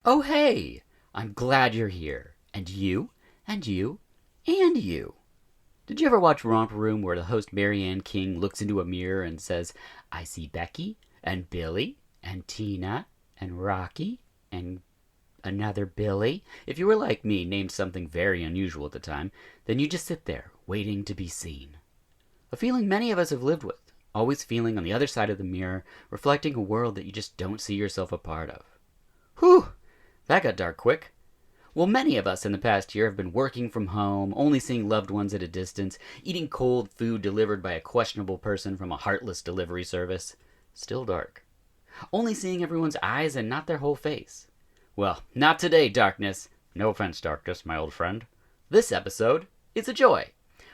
Oh, hey! I'm glad you're here. And you, and you, and you. Did you ever watch Romper Room where the host Marianne King looks into a mirror and says, I see Becky, and Billy, and Tina, and Rocky, and another Billy? If you were like me, named something very unusual at the time, then you just sit there, waiting to be seen. A feeling many of us have lived with, always feeling on the other side of the mirror, reflecting a world that you just don't see yourself a part of. Whew! That got dark quick. Well, many of us in the past year have been working from home, only seeing loved ones at a distance, eating cold food delivered by a questionable person from a heartless delivery service. Still dark. Only seeing everyone's eyes and not their whole face. Well, not today, darkness. No offense, darkness, my old friend. This episode is a joy.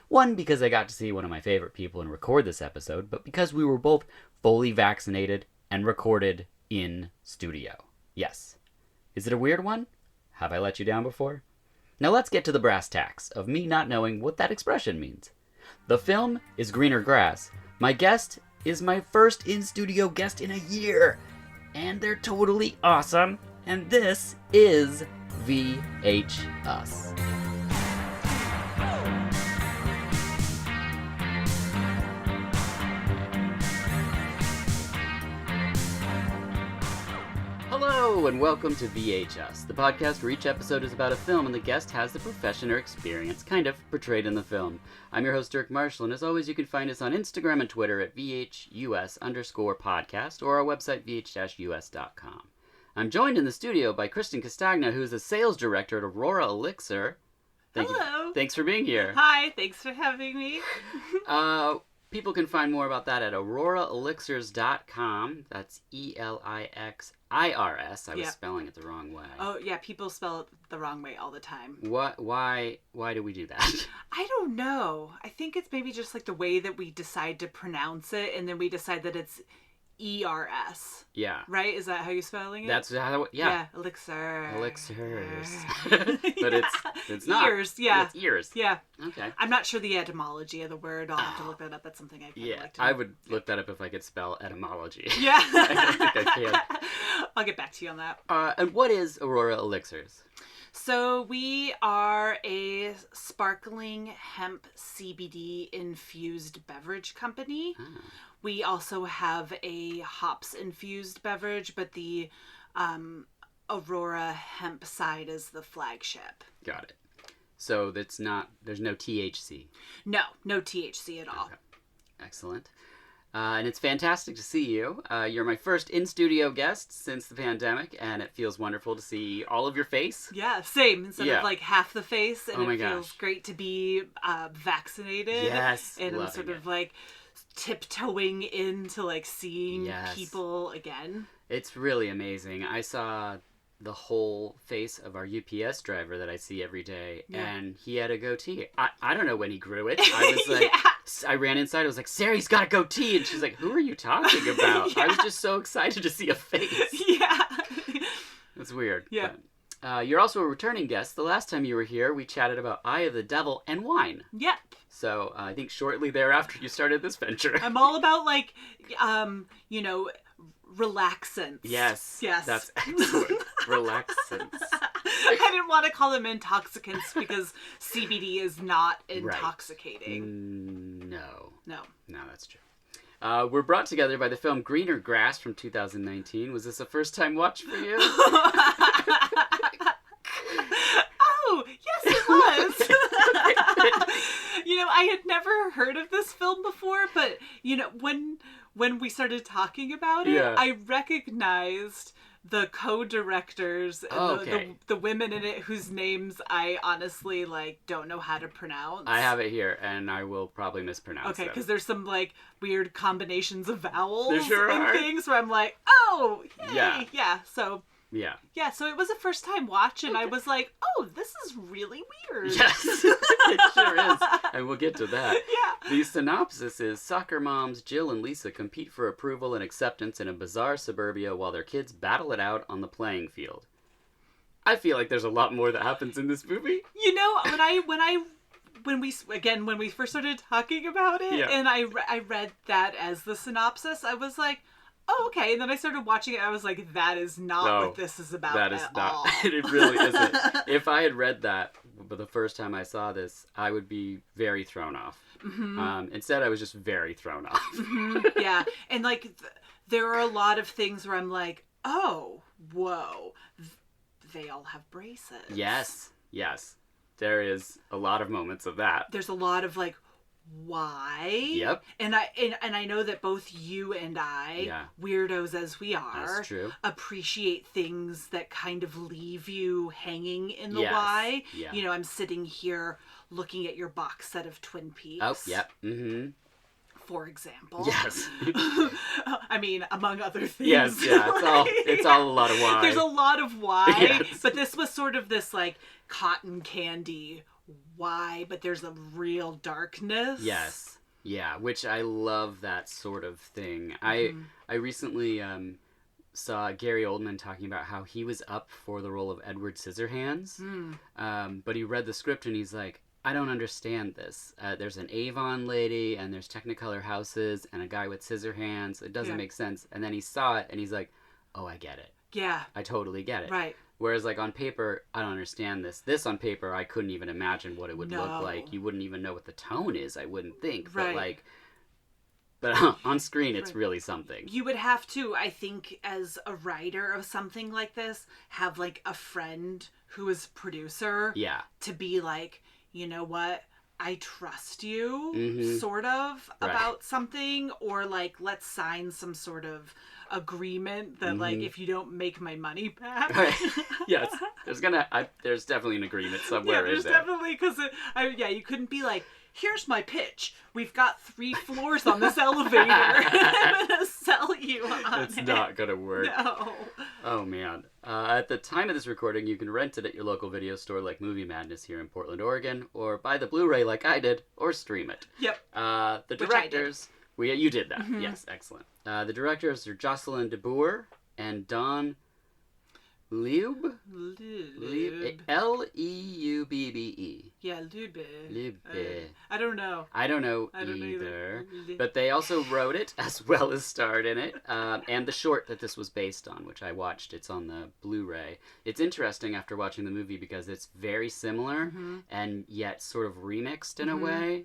One, because I got to see one of my favorite people and record this episode, but because we were both fully vaccinated and recorded in studio. Yes. Is it a weird one? Have I let you down before? Now let's get to the brass tacks of me not knowing what that expression means. The film is Greener Grass. My guest is my first in-studio guest in a year. And they're totally awesome. And this is VHUs. Hello and welcome to VHUs, the podcast where each episode is about a film and the guest has the profession or experience kind of portrayed in the film. I'm your host, Dirk Marshall, and as always, you can find us on Instagram and Twitter at VHUS_podcast or our website, vh-us.com. I'm joined in the studio by Kristen Castagna, who is a sales director at Aurora Elixir. Hello. Thanks for being here. Hi, thanks for having me. People can find more about that at auroraelixirs.com. That's Elixirs. I was spelling it the wrong way. Oh, yeah, people spell it the wrong way all the time. What? Why do we do that? I don't know. I think it's maybe just like the way that we decide to pronounce it, and then we decide that it's ERS. Yeah. Right? Is that how you're spelling it? That's how, yeah. Elixir. Elixirs. But But it's not. Ears, yeah. It's ears. Yeah. Okay. I'm not sure the etymology of the word. I'll have to look that up. That's something I kind of like to know. I would look that up if I could spell etymology. Yeah. I don't think I can. I'll get back to you on that. And what is Aurora Elixirs? So we are a sparkling hemp CBD infused beverage company. Ah. We also have a hops infused beverage, but the Aurora hemp side is the flagship. Got it. So there's no THC. No THC at all. Okay. Excellent. And it's fantastic to see you. You're my first in-studio guest since the pandemic, and it feels wonderful to see all of your face. Yeah, same. Instead of like half the face, and it feels great to be vaccinated. Yes, and I'm sort of like tiptoeing into like seeing people again. It's really amazing. I saw the whole face of our UPS driver that I see every day, and he had a goatee. I don't know when he grew it. I was like, I ran inside. I was like, Sarah, he's got a goatee, and she's like, who are you talking about? I was just so excited to see a face. Yeah, that's weird. Yeah. But, you're also a returning guest. The last time you were here, we chatted about Eye of the Devil and wine. Yep. So I think shortly thereafter you started this venture. I'm all about like, relaxants. Yes. Yes. That's excellent. Relaxants. I didn't want to call them intoxicants because CBD is not intoxicating. Right. No, that's true. We're brought together by the film Greener Grass from 2019. Was this a first-time watch for you? Oh, yes, it was. I had never heard of this film before, but, when we started talking about it, I recognized the co-directors and the women in it whose names I honestly don't know how to pronounce. I have it here, and I will probably mispronounce them. Because there's some weird combinations of vowels there sure and are. Things where I'm like, oh, yay. Yeah. So it was a first time watch, and I was like, oh, this is really weird. Yes, it sure is, and we'll get to that. Yeah. The synopsis is soccer moms Jill and Lisa compete for approval and acceptance in a bizarre suburbia while their kids battle it out on the playing field. I feel like there's a lot more that happens in this movie. When we first started talking about it, and I read that as the synopsis, I was like, oh, okay. And then I started watching it. I was like, that is not what this is about that is at not, all. It really isn't. If I had read that but the first time I saw this, I would be very thrown off. Mm-hmm. Instead, I was just very thrown off. Mm-hmm. Yeah. And like, there are a lot of things where I'm like, oh, whoa. They all have braces. Yes. Yes. There is a lot of moments of that. There's a lot of like, why? Yep. And I know that both you and I, weirdos as we are, that's true, appreciate things that kind of leave you hanging in the why. Yeah. You know, I'm sitting here looking at your box set of Twin Peaks. Oh, yep. Mm-hmm. For example. Yes. I mean, among other things. Yes, yeah. It's all a lot of why. There's a lot of why. Yes. But this was sort of this like cotton candy why, but there's a real darkness. Yes. Yeah, which I love that sort of thing. I recently saw Gary Oldman talking about how he was up for the role of Edward Scissorhands, but he read the script and he's like, I don't understand this. There's an Avon lady and there's Technicolor houses and a guy with scissor hands. It doesn't make sense. And then he saw it and he's like, oh, I get it. Yeah. I totally get it. Right. Whereas, like, on paper, I don't understand this. This, on paper, I couldn't even imagine what it would look like. You wouldn't even know what the tone is, I wouldn't think. Right. But on screen, it's really something. You would have to, I think, as a writer of something like this, have, like, a friend who is producer. Yeah. To be like, you know what? I trust you, sort of, about something. Or, like, let's sign some sort of agreement that like if you don't make my money back. Yes, there's definitely an agreement somewhere. Yeah, there's definitely, because you couldn't be like, here's my pitch, we've got 3 floors on this elevator, I'm gonna sell you on it's not gonna work. No. Oh man. At the time of this recording, you can rent it at your local video store like Movie Madness here in Portland, Oregon, or buy the Blu-ray like I did, or stream it. Yep. The directors you did that. Yes, excellent. The directors are Jocelyn DeBoer and Don Leube. Leubbe. Yeah, Leube. Leube. I don't know. I don't know either. But they also wrote it as well as starred in it. And the short that this was based on, which I watched. It's on the Blu-ray. It's interesting after watching the movie because it's very similar and yet sort of remixed in a way.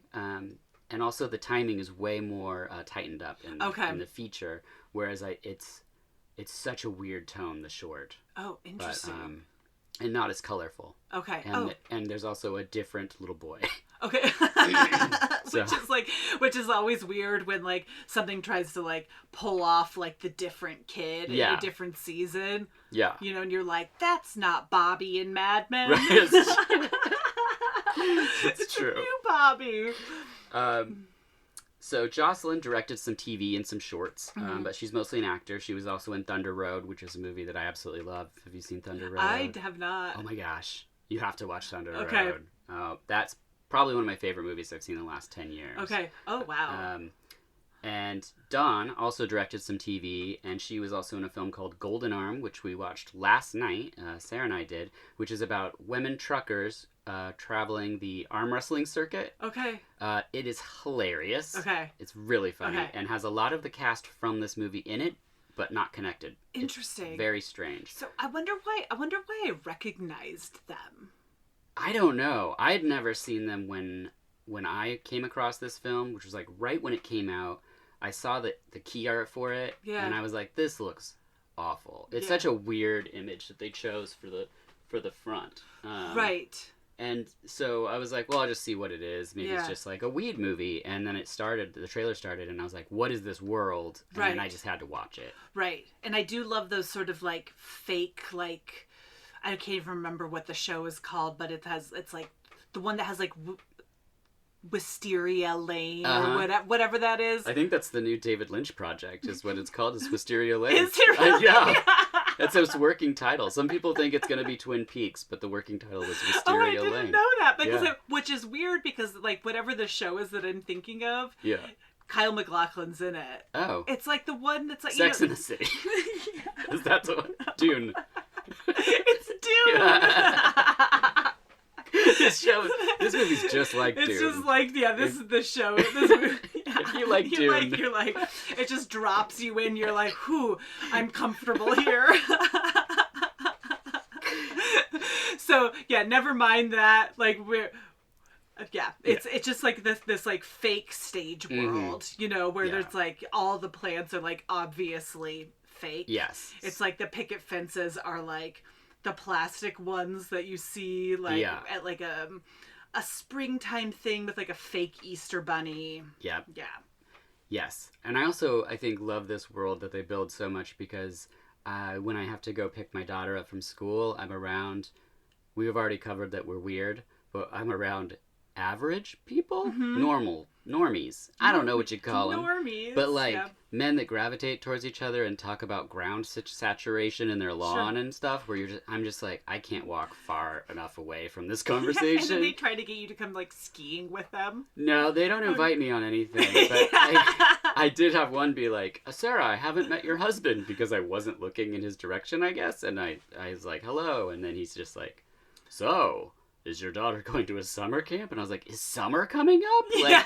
And also the timing is way more tightened up in the feature, whereas it's such a weird tone, the short. Oh, interesting. But, and not as colorful. Okay. And there's also a different little boy. Okay. Which is always weird when like something tries to like pull off like the different kid in a different season. Yeah. You know, and you're like, that's not Bobby in Mad Men. Right. It's true. New Bobby. So Jocelyn directed some TV and some shorts, but she's mostly an actor. She was also in Thunder Road, which is a movie that I absolutely love. Have you seen Thunder Road? I have not. Oh my gosh. You have to watch Thunder Road. That's probably one of my favorite movies I've seen in the last 10 years. Okay. Oh, wow. And Dawn also directed some TV, and she was also in a film called Golden Arm, which we watched last night, Sarah and I did, which is about women truckers traveling the arm wrestling circuit. Okay. It is hilarious. Okay. It's really funny and has a lot of the cast from this movie in it, but not connected. Interesting. It's very strange. So I wonder why I recognized them. I don't know. I had never seen them when I came across this film, which was like right when it came out. I saw the key art for it, and I was like, this looks awful. It's such a weird image that they chose for the front. Right. And so I was like, well, I'll just see what it is. Maybe it's just like a weed movie. And then the trailer started, and I was like, what is this world? And then I just had to watch it. Right. And I do love those sort of like fake, like, I can't even remember what the show is called, but it's like the one that has like Wisteria Lane or whatever that is. I think that's the new David Lynch project is what it's called, is Wisteria Lane. Is it really? Yeah. That's its working title. Some people think it's going to be Twin Peaks, but the working title is Wisteria Lane. I didn't know that. Because which is weird because like whatever the show is that I'm thinking of, Kyle MacLachlan's in it. Oh. It's like the one that's like... Sex in the City. Is that the one? Dune. It's Dune! This movie's just like Dune. It's just like, this is the show. This movie, If you like Dune. You're like, it just drops you in. You're like, whew, I'm comfortable here. So, yeah, never mind that. Like, it's just like this like fake stage world, you know, where there's like all the plants are like obviously fake. Yes. It's like the picket fences are like the plastic ones that you see like at like a springtime thing with like a fake Easter bunny. Yep. Yeah. Yes. And I think love this world that they build so much because when I have to go pick my daughter up from school, I'm around, we've already covered that we're weird, but I'm around average people, normies. I don't know what you call them. Normies. But like men that gravitate towards each other and talk about ground saturation in their lawn and stuff, where I'm just like, I can't walk far enough away from this conversation. And then they try to get you to come like skiing with them. No, they don't invite me on anything. But I did have one be like, Sarah, I haven't met your husband, because I wasn't looking in his direction, I guess. And I was like, hello. And then he's just like, so, is your daughter going to a summer camp? And I was like, is summer coming up? Like,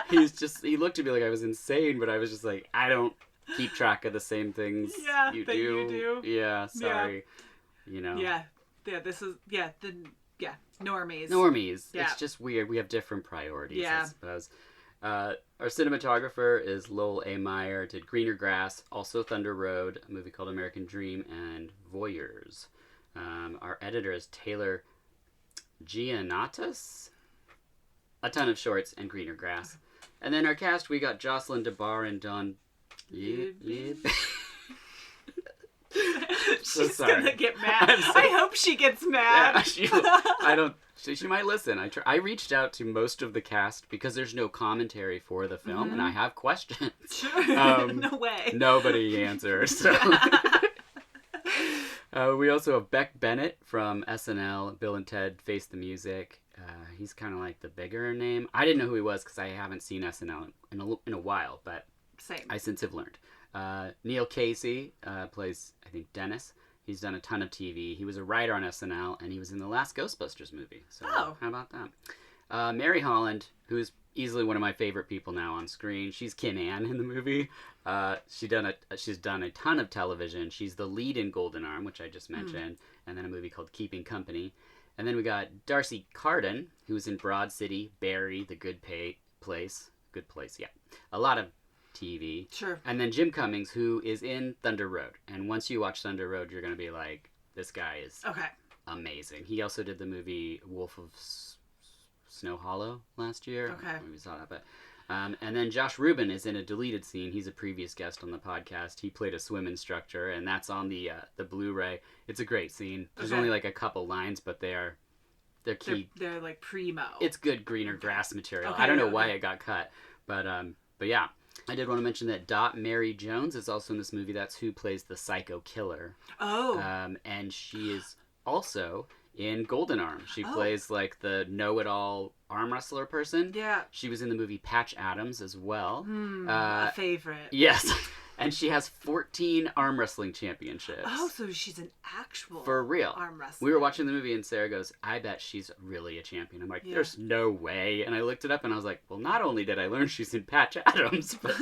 he looked at me like I was insane, but I was just like, I don't keep track of the same things you do. Yeah, sorry. Yeah. You know. Yeah, this is, normies. Normies. Yeah. It's just weird. We have different priorities, I suppose. Our cinematographer is Lowell A. Meyer, did Greener Grass, also Thunder Road, a movie called American Dream, and Voyeurs. Our editor is Taylor Giannatus. A ton of shorts and Greener Grass. And then our cast, we got Jocelyn DeBar and Dawn. She's gonna get mad. I hope she gets mad. Yeah, she might listen. I reached out to most of the cast because there's no commentary for the film, and I have questions. Sure. No way. Nobody answers. So. We also have Beck Bennett from SNL, Bill and Ted Face the Music. He's kind of like the bigger name. I didn't know who he was because I haven't seen SNL in a while, but same. I since have learned. Neil Casey plays, I think, Dennis. He's done a ton of TV. He was a writer on SNL, and he was in the last Ghostbusters movie. So how about that? Mary Holland, who's easily one of my favorite people now on screen. She's Kim Ann in the movie. She's done a ton of television. She's the lead in Golden Arm, which I just mentioned, and then a movie called Keeping Company. And then we got Darcy Carden, who's in Broad City, Barry, The Good Place. Good Place, yeah. A lot of TV. Sure. And then Jim Cummings, who is in Thunder Road. And once you watch Thunder Road, you're going to be like, this guy is amazing. He also did the movie Wolf of Snow Hollow last year. Okay. Maybe saw that, but and then Josh Rubin is in a deleted scene. He's a previous guest on the podcast. He played a swim instructor, and that's on the Blu-ray. It's a great scene. There's only like a couple lines, but they're key. They're like primo. It's good Greener Grass material. I don't know why it got cut, but yeah. I did want to mention that Dot Mary Jones is also in this movie. That's who plays the psycho killer. Oh. And she is also in Golden Arm. She plays like the know-it-all arm wrestler person. Yeah. She was in the movie Patch Adams as well. A favorite. Yes. And she has 14 arm wrestling championships. Oh, so she's an actual for real arm wrestler. We were watching the movie and Sarah goes, I bet she's really a champion. I'm like, there's no way. And I looked it up and I was like, well, not only did I learn she's in Patch Adams, but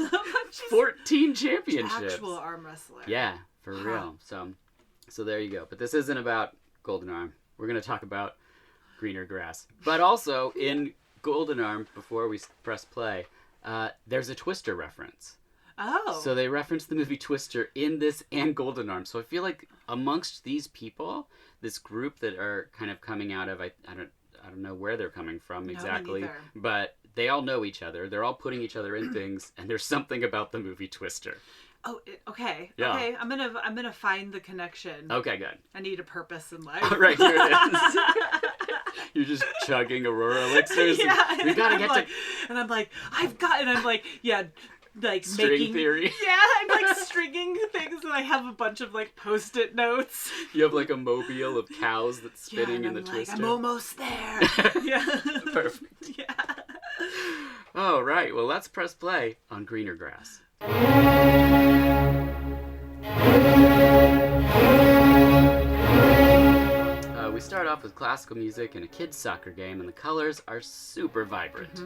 14 championships. Actual arm wrestler. Yeah, for real. So there you go. But this isn't about Golden Arm. We're going to talk about Greener Grass. But also in Golden Arm, before we press play, there's a Twister reference. Oh. So they reference the movie Twister in this and Golden Arm. So I feel like amongst these people, this group that are kind of coming out of, I don't know where they're coming from exactly, but they all know each other. They're all putting each other in things, and there's something about the movie Twister. Oh, okay. Yeah. Okay, I'm gonna find the connection. Okay, good. I need a purpose in life. Right, here it is. You're just chugging Aurora elixirs. Yeah, we gotta get to... And I'm like, like string making theory. Yeah, I'm like stringing things, and I have a bunch of like Post-it notes. You have like a mobile of cows that's spinning in the Twister. I'm almost there. Yeah. Perfect. Yeah. All right. Well, let's press play on Greener Grass. We start off with classical music and a kid's soccer game, and the colors are super vibrant.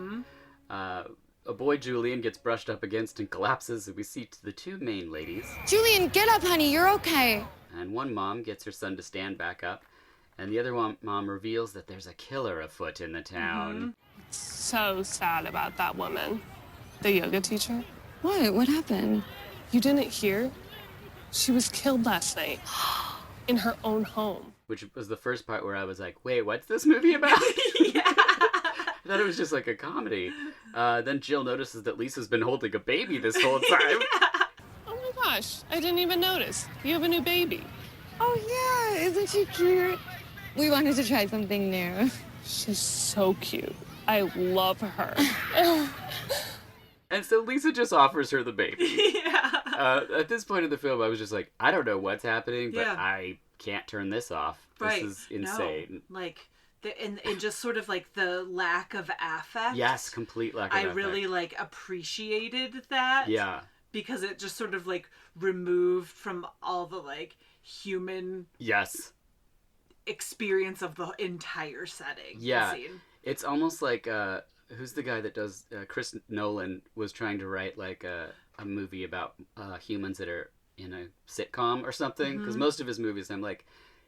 a boy, Julian, gets brushed up against and collapses, and we see the two main ladies. Julian, get up, honey. You're okay. And one mom gets her son to stand back up, and the other mom reveals that there's a killer afoot in the town. Mm-hmm. So sad about that woman. The yoga teacher. What? What happened? You didn't hear? She was killed last night. In her own home. Which was the first part where I was like, wait, what's this movie about? Yeah. I thought it was just like a comedy. Then Jill notices that Lisa's been holding a baby this whole time. Yeah. Oh my gosh, I didn't even notice. You have a new baby. Oh, yeah. Isn't she cute? We wanted to try something new. She's so cute. I love her. And so Lisa just offers her the baby. Yeah. At this point in the film, I was just like, I don't know what's happening, but Yeah. I can't turn this off. Right. This is insane. No. Like, and just sort of like the lack of affect. Yes, complete lack of affect. I really like appreciated that. Yeah. Because it just sort of like removed from all the like human Yes. experience of the entire setting. Yeah. Scene. It's almost like, who's the guy that does, Chris Nolan was trying to write like a movie about humans that are in a sitcom or something. Because most of his movies, I'm like,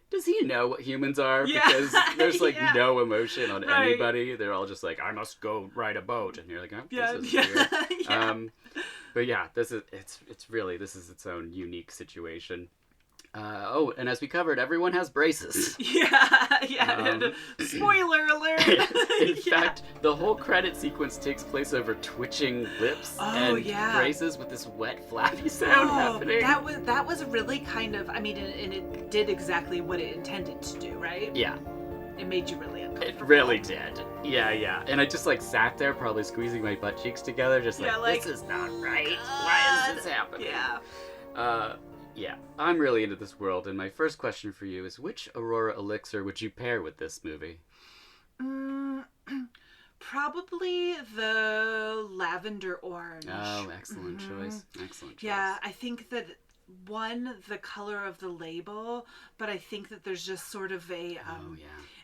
does he know what humans are? Yeah. Because there's like Yeah. no emotion on Right. anybody. They're all just like, I must go ride a boat. And you're like, oh, Yeah. this is Yeah. weird. Yeah. But yeah, this is its own unique situation. And as we covered, everyone has braces. Yeah. Spoiler alert. In fact, the whole credit sequence takes place over twitching lips and braces with this wet, flappy sound happening. That was really kind of, I mean, and it did exactly what it intended to do, right? Yeah. It made you really uncomfortable. It really did. Yeah. And I just like sat there probably squeezing my butt cheeks together, just like, this is not right. Why is this happening? Yeah. Yeah, I'm really into this world, and my first question for you is, which Aurora elixir would you pair with this movie? Probably the lavender orange. Oh, excellent choice. Excellent choice. Yeah, I think that the color of the label, but I think that there's just sort of a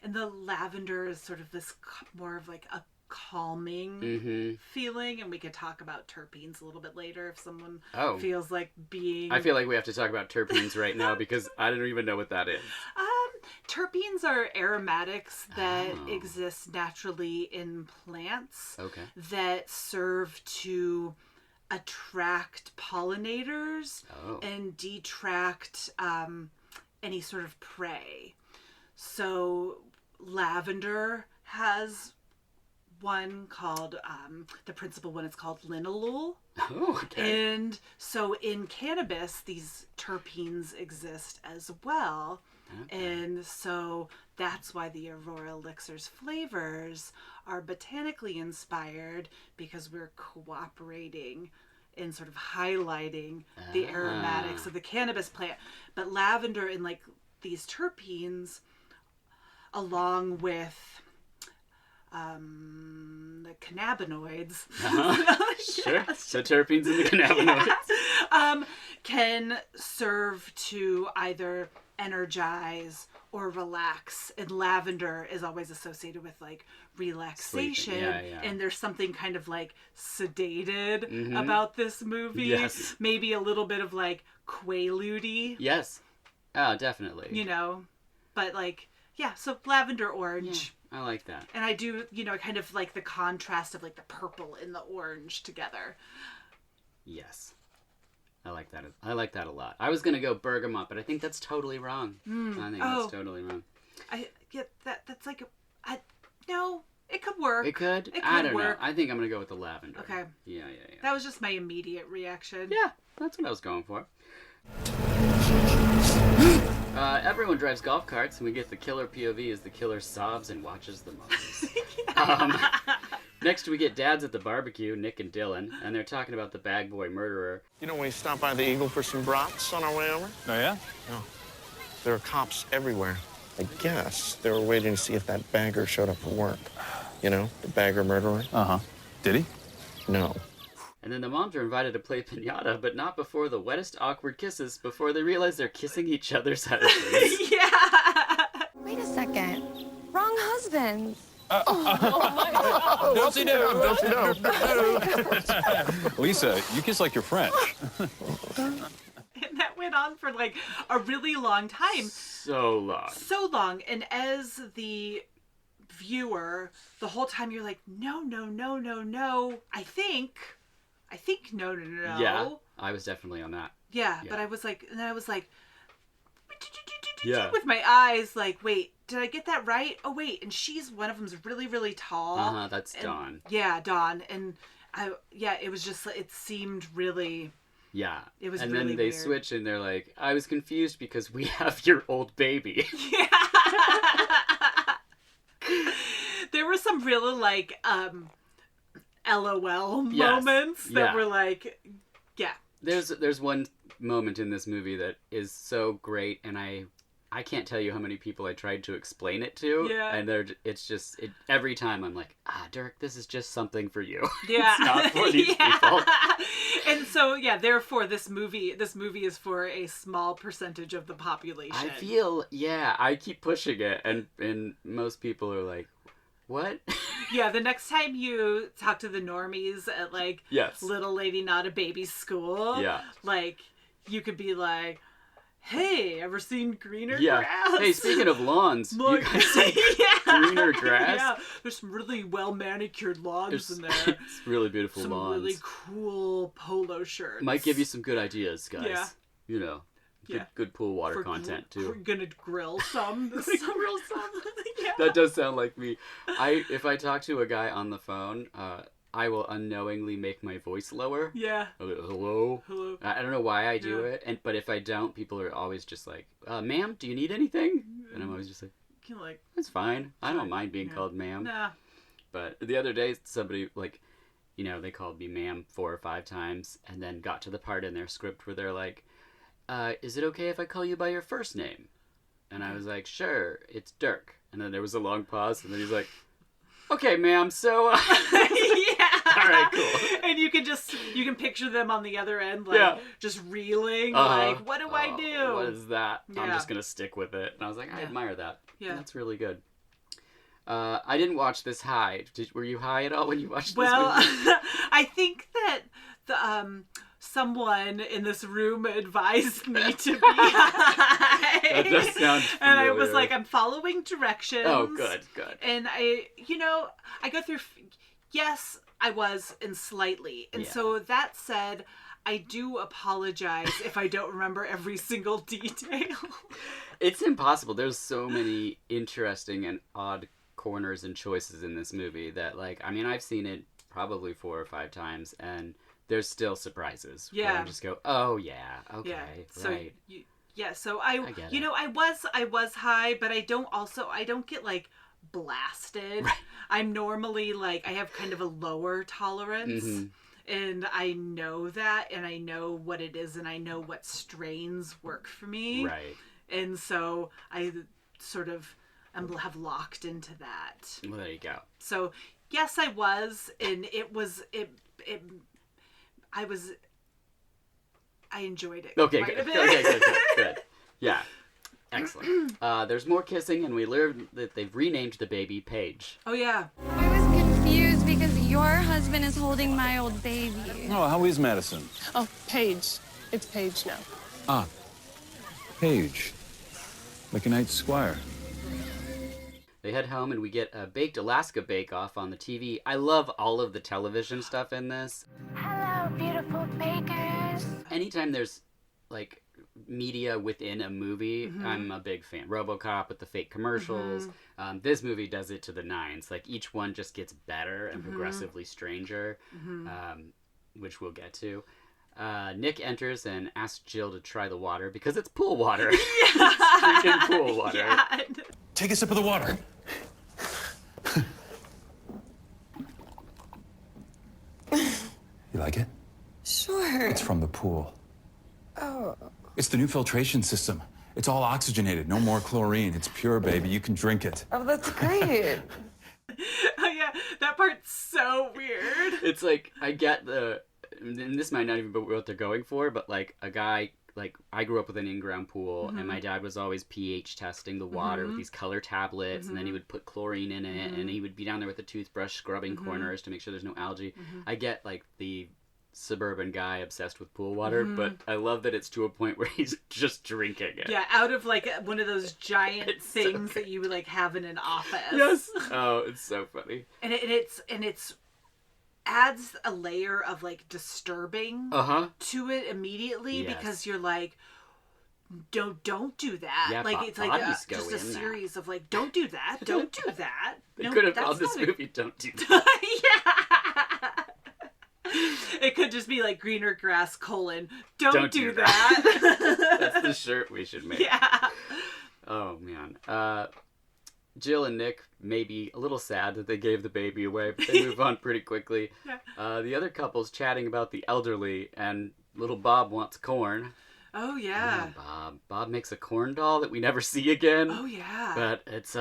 and the lavender is sort of this more of like a calming feeling, and we could talk about terpenes a little bit later if someone feels like being. I feel like we have to talk about terpenes right now because I don't even know what that is. Terpenes are aromatics that exist naturally in plants that serve to attract pollinators and detract any sort of prey. So lavender has one called, the principal one is called linalool. Oh, okay. And so in cannabis, these terpenes exist as well. Okay. And so that's why the Aurora Elixir's flavors are botanically inspired, because we're cooperating in sort of highlighting the aromatics of the cannabis plant. But lavender and like these terpenes, along with the cannabinoids. Sure. So terpenes and the cannabinoids. Can serve to either energize or relax. And lavender is always associated with like relaxation. And there's something kind of like sedated about this movie. Yes. Maybe a little bit of like Quaalude. Yes. Oh, definitely. You know, but like, yeah, so lavender orange. Yeah, I like that. And I do, kind of like the contrast of like the purple and the orange together. Yes. I like that. I like that a lot. I was going to go bergamot, but I think that's totally wrong. I think that's totally wrong. I get that's like, no, it could work. It could? I don't know. I think I'm going to go with the lavender. Okay. Yeah. That was just my immediate reaction. Yeah, that's what I was going for. Everyone drives golf carts, and we get the killer POV as the killer sobs and watches the mothers. Next, we get dads at the barbecue, Nick and Dylan, and they're talking about the bag boy murderer. You know, we stopped by the Eagle for some brats on our way over. Oh, yeah? No. There are cops everywhere. I guess they were waiting to see if that bagger showed up for work. You know, the bagger murderer. Uh-huh. Did he? No. And then the moms are invited to play piñata, but not before the wettest awkward kisses, before they realize they're kissing each other's husbands. Yeah! Wait a second. Wrong husbands. Don't sit down. Don't sit down. Lisa, you kiss like you're French. And that went on for like a really long time. So long. So long. And as the viewer, the whole time you're like, no. I think no. Yeah, I was definitely on that. Yeah, but I was like, Yeah. with my eyes, like, wait, did I get that right? Oh, wait, and one of them's really, really tall. That's Dawn. Yeah, Dawn. And it was just, it seemed really... Yeah. It was and really then they weird. switch and they're like, I was confused because we have your old baby. Yeah. There were some really, like, LOL moments that were like, yeah. There's one moment in this movie that is so great, and I can't tell you how many people I tried to explain it to. Yeah. And every time I'm like, Dirk, this is just something for you. Yeah. It's not for these people. And so, yeah, therefore this movie is for a small percentage of the population. I feel, I keep pushing it, and most people are like, what? Yeah, the next time you talk to the normies at, like, Little Lady Not a Baby School, like, you could be like, hey, ever seen greener grass? Hey, speaking of lawns, you guys see greener grass? Yeah, there's some really well-manicured lawns in there. It's really beautiful some lawns. Some really cool polo shirts. Might give you some good ideas, guys. Yeah. You know. Good pool water content too. We're gonna grill some. Yeah. That does sound like me. If I talk to a guy on the phone, I will unknowingly make my voice lower. Yeah. Hello. I don't know why I do it, but if I don't, people are always just like, "Ma'am, do you need anything?" And I'm always just like, "It's fine. I don't mind being called ma'am." Nah. But the other day, somebody they called me ma'am 4 or 5 times, and then got to the part in their script where they're like, is it okay if I call you by your first name? And I was like, sure, it's Dirk. And then there was a long pause, and then he's like, okay, ma'am, so... Yeah. All right, cool. And you can picture them on the other end, like, just reeling, like, what do I do? What is that? Yeah. I'm just going to stick with it. And I was like, I admire that. Yeah. That's really good. I didn't watch this high. Were you high at all when you watched this movie? Well, I think that the... someone in this room advised me to be high. That does sound familiar. And I was like, I'm following directions. Oh, good. And I go through, yes, I was, and slightly. And so that said, I do apologize if I don't remember every single detail. It's impossible. There's so many interesting and odd corners and choices in this movie that, like, I mean, I've seen it probably 4 or 5 times, and there's still surprises. Yeah. Where I just go, oh yeah, okay, so right. So I get it. I was high, but I don't get like blasted. Right. I'm normally like, I have kind of a lower tolerance. Mm-hmm. And I know that, and I know what it is, and I know what strains work for me. Right. And so I sort of have locked into that. Well, there you go. So yes, I was, and I enjoyed it. Okay, good. Yeah, excellent. There's more kissing, and we learned that they've renamed the baby Paige. Oh yeah. I was confused because your husband is holding my old baby. Oh, how is Madison? Oh, Paige. It's Paige now. Ah, Paige. Like a night squire. They head home, and we get a Baked Alaska Bake-Off on the TV. I love all of the television stuff in this. Hello, beautiful bakers. Anytime there's, like, media within a movie, Mm-hmm. I'm a big fan. RoboCop with the fake commercials. Mm-hmm. This movie does it to the nines. Like, each one just gets better and progressively stranger, which we'll get to. Nick enters and asks Jill to try the water because it's pool water. Yeah. It's freaking pool water. Yeah. Take a sip of the water. You like it? Sure. It's from the pool. Oh. It's the new filtration system. It's all oxygenated, no more chlorine. It's pure, baby. You can drink it. Oh, that's great. Oh yeah, that part's so weird. It's like, I get and this might not even be what they're going for, but like a guy like, I grew up with an in-ground pool, and my dad was always pH testing the water with these color tablets, and then he would put chlorine in it, and he would be down there with a toothbrush scrubbing corners to make sure there's no algae. I get, like, the suburban guy obsessed with pool water, but I love that it's to a point where he's just drinking it. Yeah, out of like one of those giant things that you would like have in an office. Yes. Oh, it's so funny. And it's adds a layer of like disturbing to it immediately because you're like, don't do that. Yeah, like it's like just a series of like, don't do that, don't do that. They could have called this movie "Don't Do That." Yeah. It could just be like greener grass : don't do that. That's the shirt we should make. Yeah. Oh man. Jill and Nick may be a little sad that they gave the baby away, but they move on pretty quickly. Yeah. The other couple's chatting about the elderly, and little Bob wants corn. Oh yeah. Bob makes a corn doll that we never see again. Oh yeah. But it's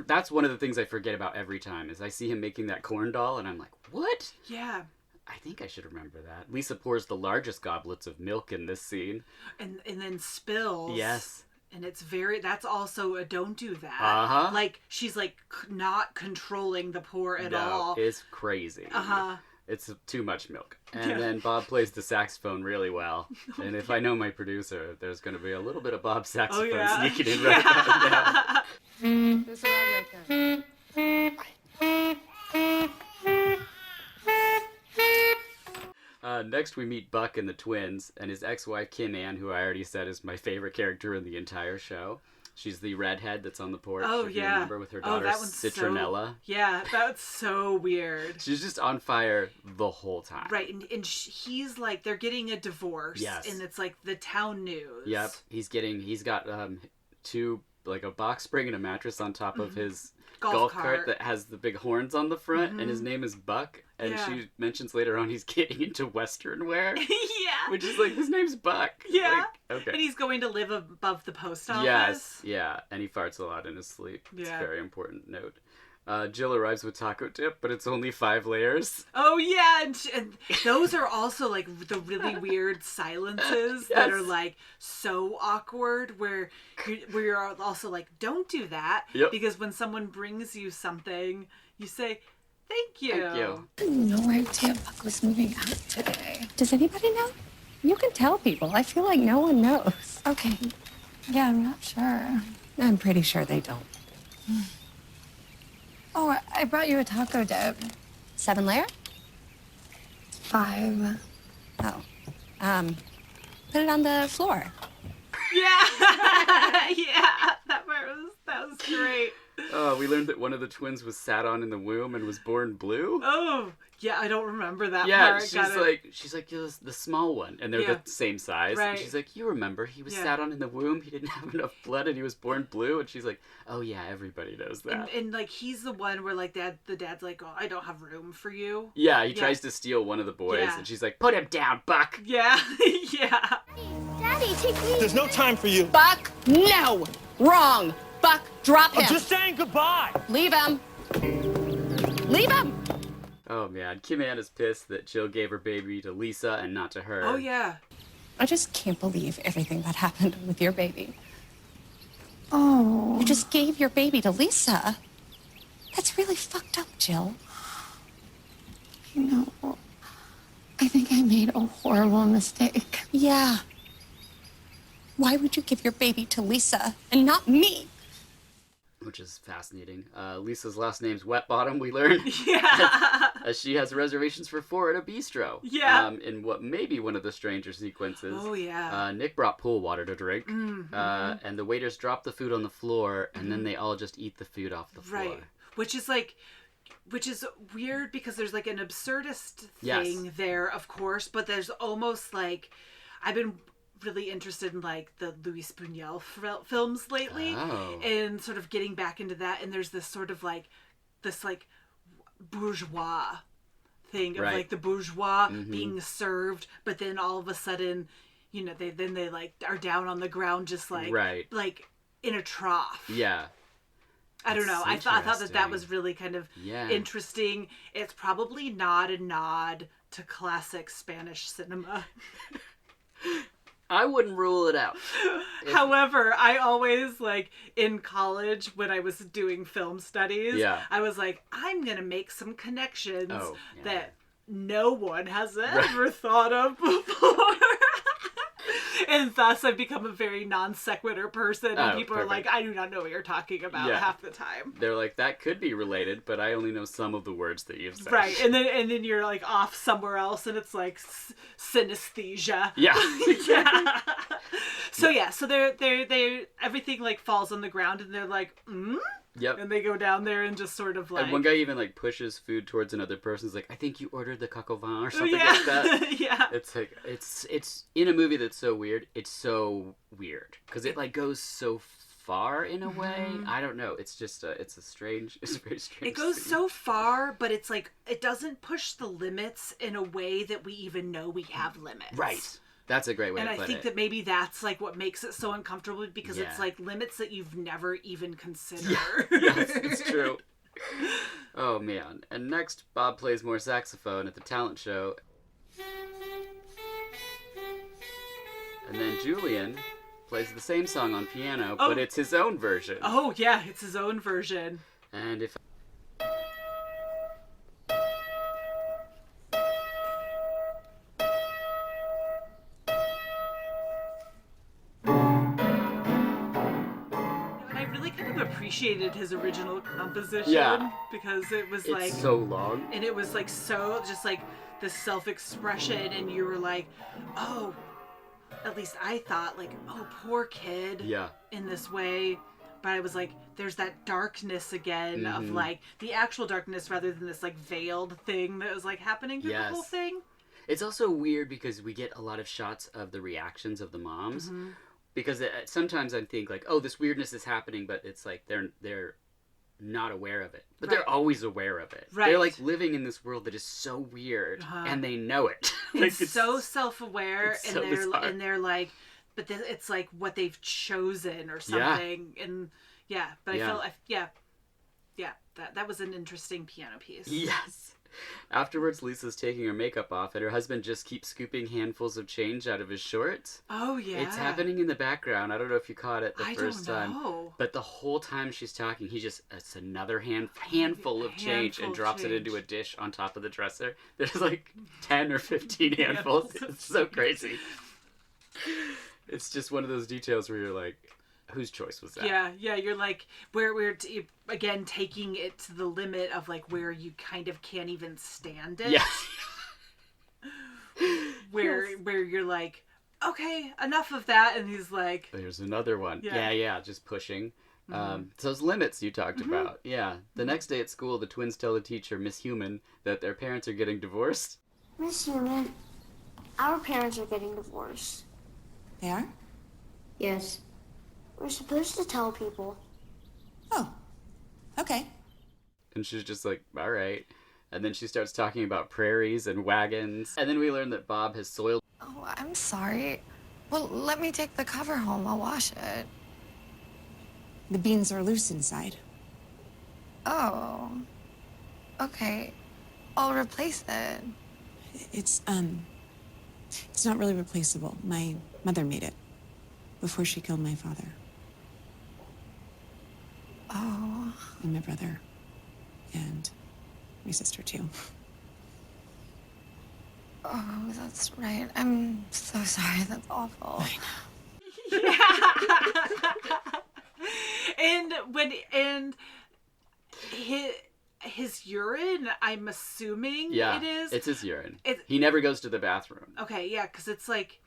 that's one of the things I forget about every time is I see him making that corn doll, and I'm like, what? Yeah. I think I should remember that. Lisa pours the largest goblets of milk in this scene. And then spills. Yes. And that's also a don't do that. Uh-huh. Like, she's like not controlling the pour at all. It's crazy. Uh-huh. It's too much milk. And then Bob plays the saxophone really well. And if I know my producer, there's going to be a little bit of Bob's saxophone sneaking in right about now. This one I Next, we meet Buck and the twins, and his ex-wife Kim Ann, who I already said is my favorite character in the entire show. She's the redhead that's on the porch. Oh, if you remember, with her daughter Citronella. That's so weird. She's just on fire the whole time. Right, and he's like, they're getting a divorce. Yes. And it's like the town news. Yep, he's got two, like a box spring and a mattress on top of his golf cart that has the big horns on the front, and his name is Buck. And she mentions later on he's getting into Western wear. Yeah. Which is like, his name's Buck. Yeah. Like, okay. And he's going to live above the post office. Yes. Yeah. And he farts a lot in his sleep. Yeah. It's a very important note. Jill arrives with taco dip, but it's only 5 layers. Oh, yeah. And those are also like the really weird silences that are like so awkward where you're also like, don't do that. Yep. Because when someone brings you something, you say, Thank you. Thank you. I had no idea Buck was moving out today. Does anybody know? You can tell people. I feel like no one knows. Okay. Yeah, I'm not sure. I'm pretty sure they don't. Oh, I brought you a taco dip. 7 layer? 5. Oh. Put it on the floor. Yeah. Yeah. That was great. We learned that one of the twins was sat on in the womb and was born blue. Oh, yeah, I don't remember that yeah, part. She's like the small one, and they're the same size. Right. And she's like, you remember, he was sat on in the womb, he didn't have enough blood, and he was born blue. And she's like, oh yeah, everybody knows that. And like, he's the one where like the dad's like, oh, I don't have room for you. Yeah, he tries to steal one of the boys, and she's like, put him down, Buck. Yeah, yeah. Daddy, take me. There's no time for you. Buck, no! Wrong! Buck, drop him! I'm just saying goodbye! Leave him! Leave him! Oh man, Kim Ann is pissed that Jill gave her baby to Lisa and not to her. Oh yeah. I just can't believe everything that happened with your baby. Oh. You just gave your baby to Lisa. That's really fucked up, Jill. You know, I think I made a horrible mistake. Yeah. Why would you give your baby to Lisa and not me? Which is fascinating. Lisa's last name's Wetbottom, we learned. Yeah. As she has reservations for 4 at a bistro. Yeah. In what may be one of the stranger sequences. Oh, yeah. Nick brought pool water to drink. And the waiters drop the food on the floor, and then they all just eat the food off the floor. Right. Which is weird because there's like an absurdist thing there, of course, but there's almost like, I've been really interested in like the Louis Buñuel films lately, and sort of getting back into that. And there's this sort of like bourgeois thing of like the bourgeois being served, but then all of a sudden, you know, they like are down on the ground just like like in a trough. Yeah. I don't know. I thought that was really kind of interesting. It's probably not a nod to classic Spanish cinema. I wouldn't rule it out. However, I always, like, in college, when I was doing film studies, I was like, I'm going to make some connections that no one has ever thought of before. And thus I've become a very non sequitur person, and people are like, I do not know what you're talking about half the time. They're like, that could be related, but I only know some of the words that you've said. Right, and then you're like off somewhere else, and it's like synesthesia. Yeah. Yeah. So they're everything like falls on the ground, and they're like, Yep. And they go down there and just sort of like... And one guy even like pushes food towards another person. He's like, I think you ordered the coq au vin or something like that. Yeah. It's like, it's in a movie that's so weird. It's so weird. Because it like goes so far in a way. I don't know. It's just, it's a very strange It goes so far, but it's like, it doesn't push the limits in a way that we even know we have limits. Right. That's a great way to put it. And I think that maybe that's like what makes it so uncomfortable, because it's like limits that you've never even considered. Yes, it's true. Oh man. And next, Bob plays more saxophone at the talent show. And then Julian plays the same song on piano, but it's his own version. Oh yeah, it's his own version. And if appreciated his original composition because it was like so long, and it was like so just like the self-expression, and you were like, oh, at least I thought like, oh, poor kid in this way, but I was like, there's that darkness again of like the actual darkness rather than this like veiled thing that was like happening through the whole thing. It's also weird because we get a lot of shots of the reactions of the moms. Because sometimes I think like, oh, this weirdness is happening, but it's like they're not aware of it. But they're always aware of it. Right. They're like living in this world that is so weird, and they know it. Like, it's so self-aware, and they're like, but it's like what they've chosen or something. And but I felt that was an interesting piano piece. Yes. Afterwards, Lisa's taking her makeup off, and her husband just keeps scooping handfuls of change out of his shorts. Oh, yeah. It's happening in the background. I don't know if you caught it the first time. But the whole time she's talking, he just, it's another handful of change and drops it into a dish on top of the dresser. There's like 10 or 15 handfuls. It's so crazy. It's just one of those details where you're like, whose choice was that? Yeah, you're like, we're again taking it to the limit of like where you kind of can't even stand it. Yeah. where you're like, okay, enough of that, and he's like, there's another one. Yeah, just pushing. Those limits you talked about. Yeah. The next day at school, the twins tell the teacher, Miss Human, that their parents are getting divorced. Miss Human, our parents are getting divorced. They are? Yes. We're supposed to tell people. Oh, okay. And she's just like, all right. And then she starts talking about prairies and wagons. And then we learn that Bob has soiled... Oh, I'm sorry. Well, let me take the cover home. I'll wash it. The beans are loose inside. Oh. Okay. I'll replace it. It's not really replaceable. My mother made it before she killed my father. Oh. And my brother. And my sister, too. Oh, that's right. I'm so sorry. That's awful. I know. And his urine, I'm assuming it is. It's his urine. He never goes to the bathroom. Okay, yeah, because it's like...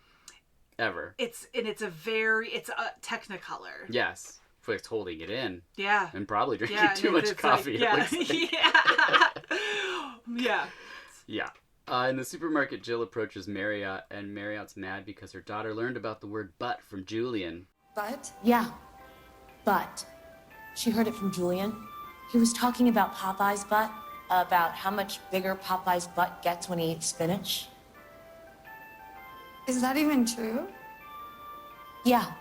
Ever. It's a Technicolor. Yes. It's holding it in. Yeah. And probably drinking too much coffee. Like, Yeah. In the supermarket, Jill approaches Marriott, and Marriott's mad because her daughter learned about the word butt from Julian. Butt? Yeah. Butt. She heard it from Julian. He was talking about Popeye's butt, about how much bigger Popeye's butt gets when he eats spinach. Is that even true? Yeah.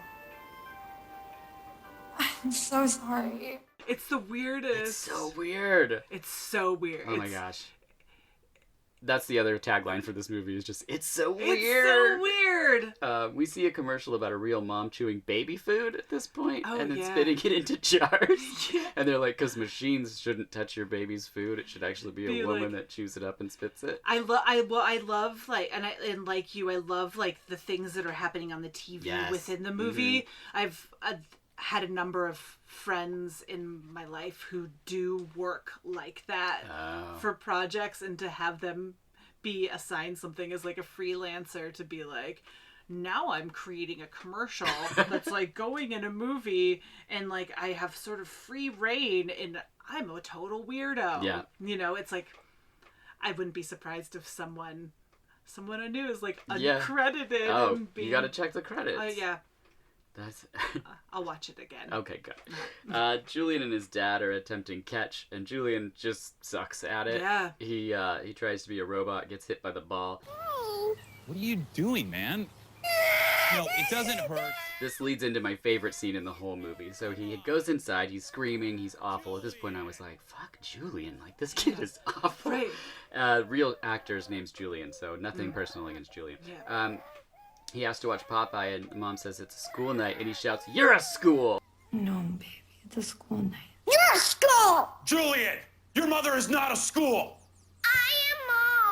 I'm so sorry. It's the weirdest. It's so weird. It's so weird. Oh my gosh. That's the other tagline for this movie is just, it's so weird. It's so weird. We see a commercial about a real mom chewing baby food at this point, and then yeah. spitting it into jars. And they're like, because machines shouldn't touch your baby's food. It should actually be a woman that chews it up and spits it. I love like, and like you, I love like the things that are happening on the TV within the movie. I've had a number of friends in my life who do work like that for projects, and to have them be assigned something as like a freelancer to be like, now I'm creating a commercial that's like going in a movie, and like I have sort of free reign, and I'm a total weirdo. Yeah. You know, it's like, I wouldn't be surprised if someone I knew is like uncredited. Oh, and being... you gotta check the credits. Yeah. That's... I'll watch it again. Okay, good. Julian and his dad are attempting catch, and Julian just sucks at it. Yeah. He tries to be a robot, gets hit by the ball. What are you doing, man? No, it doesn't hurt. This leads into my favorite scene in the whole movie. So he goes inside, he's screaming, he's awful. At this point I was like, fuck Julian, like this kid is awful. Right. Real actor's name's Julian, so nothing personal against Julian. Yeah. He has to watch Popeye, and Mom says it's a school night, and he shouts, "You're a school!" No, baby, it's a school night. You're a school! Julian, your mother is not a school. I am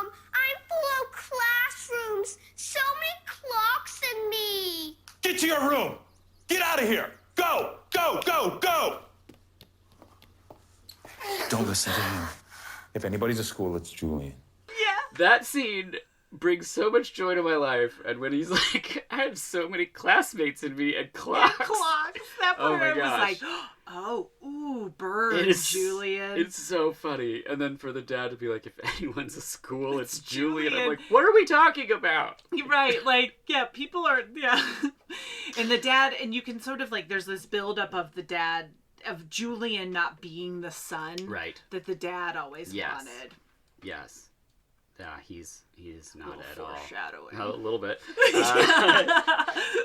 Mom. I'm full of classrooms. So many clocks in me. Get to your room. Get out of here. Go, go, go, go. Don't listen to him. If anybody's a school, it's Julian. Yeah. That scene brings so much joy to my life, and when he's like, I have so many classmates in me and clocks. Yeah, clocks. That part my I was gosh. like, oh, ooh, burn, Julian. It's so funny. And then for the dad to be like, if anyone's a school, it's Julian. I'm like, what are we talking about? Right, like, yeah, people are, yeah. And the dad, and you can sort of like, there's this buildup of the dad, of Julian not being the son. Right. That the dad always wanted. Yes. Yeah, he's not at all. Foreshadowing. A little bit.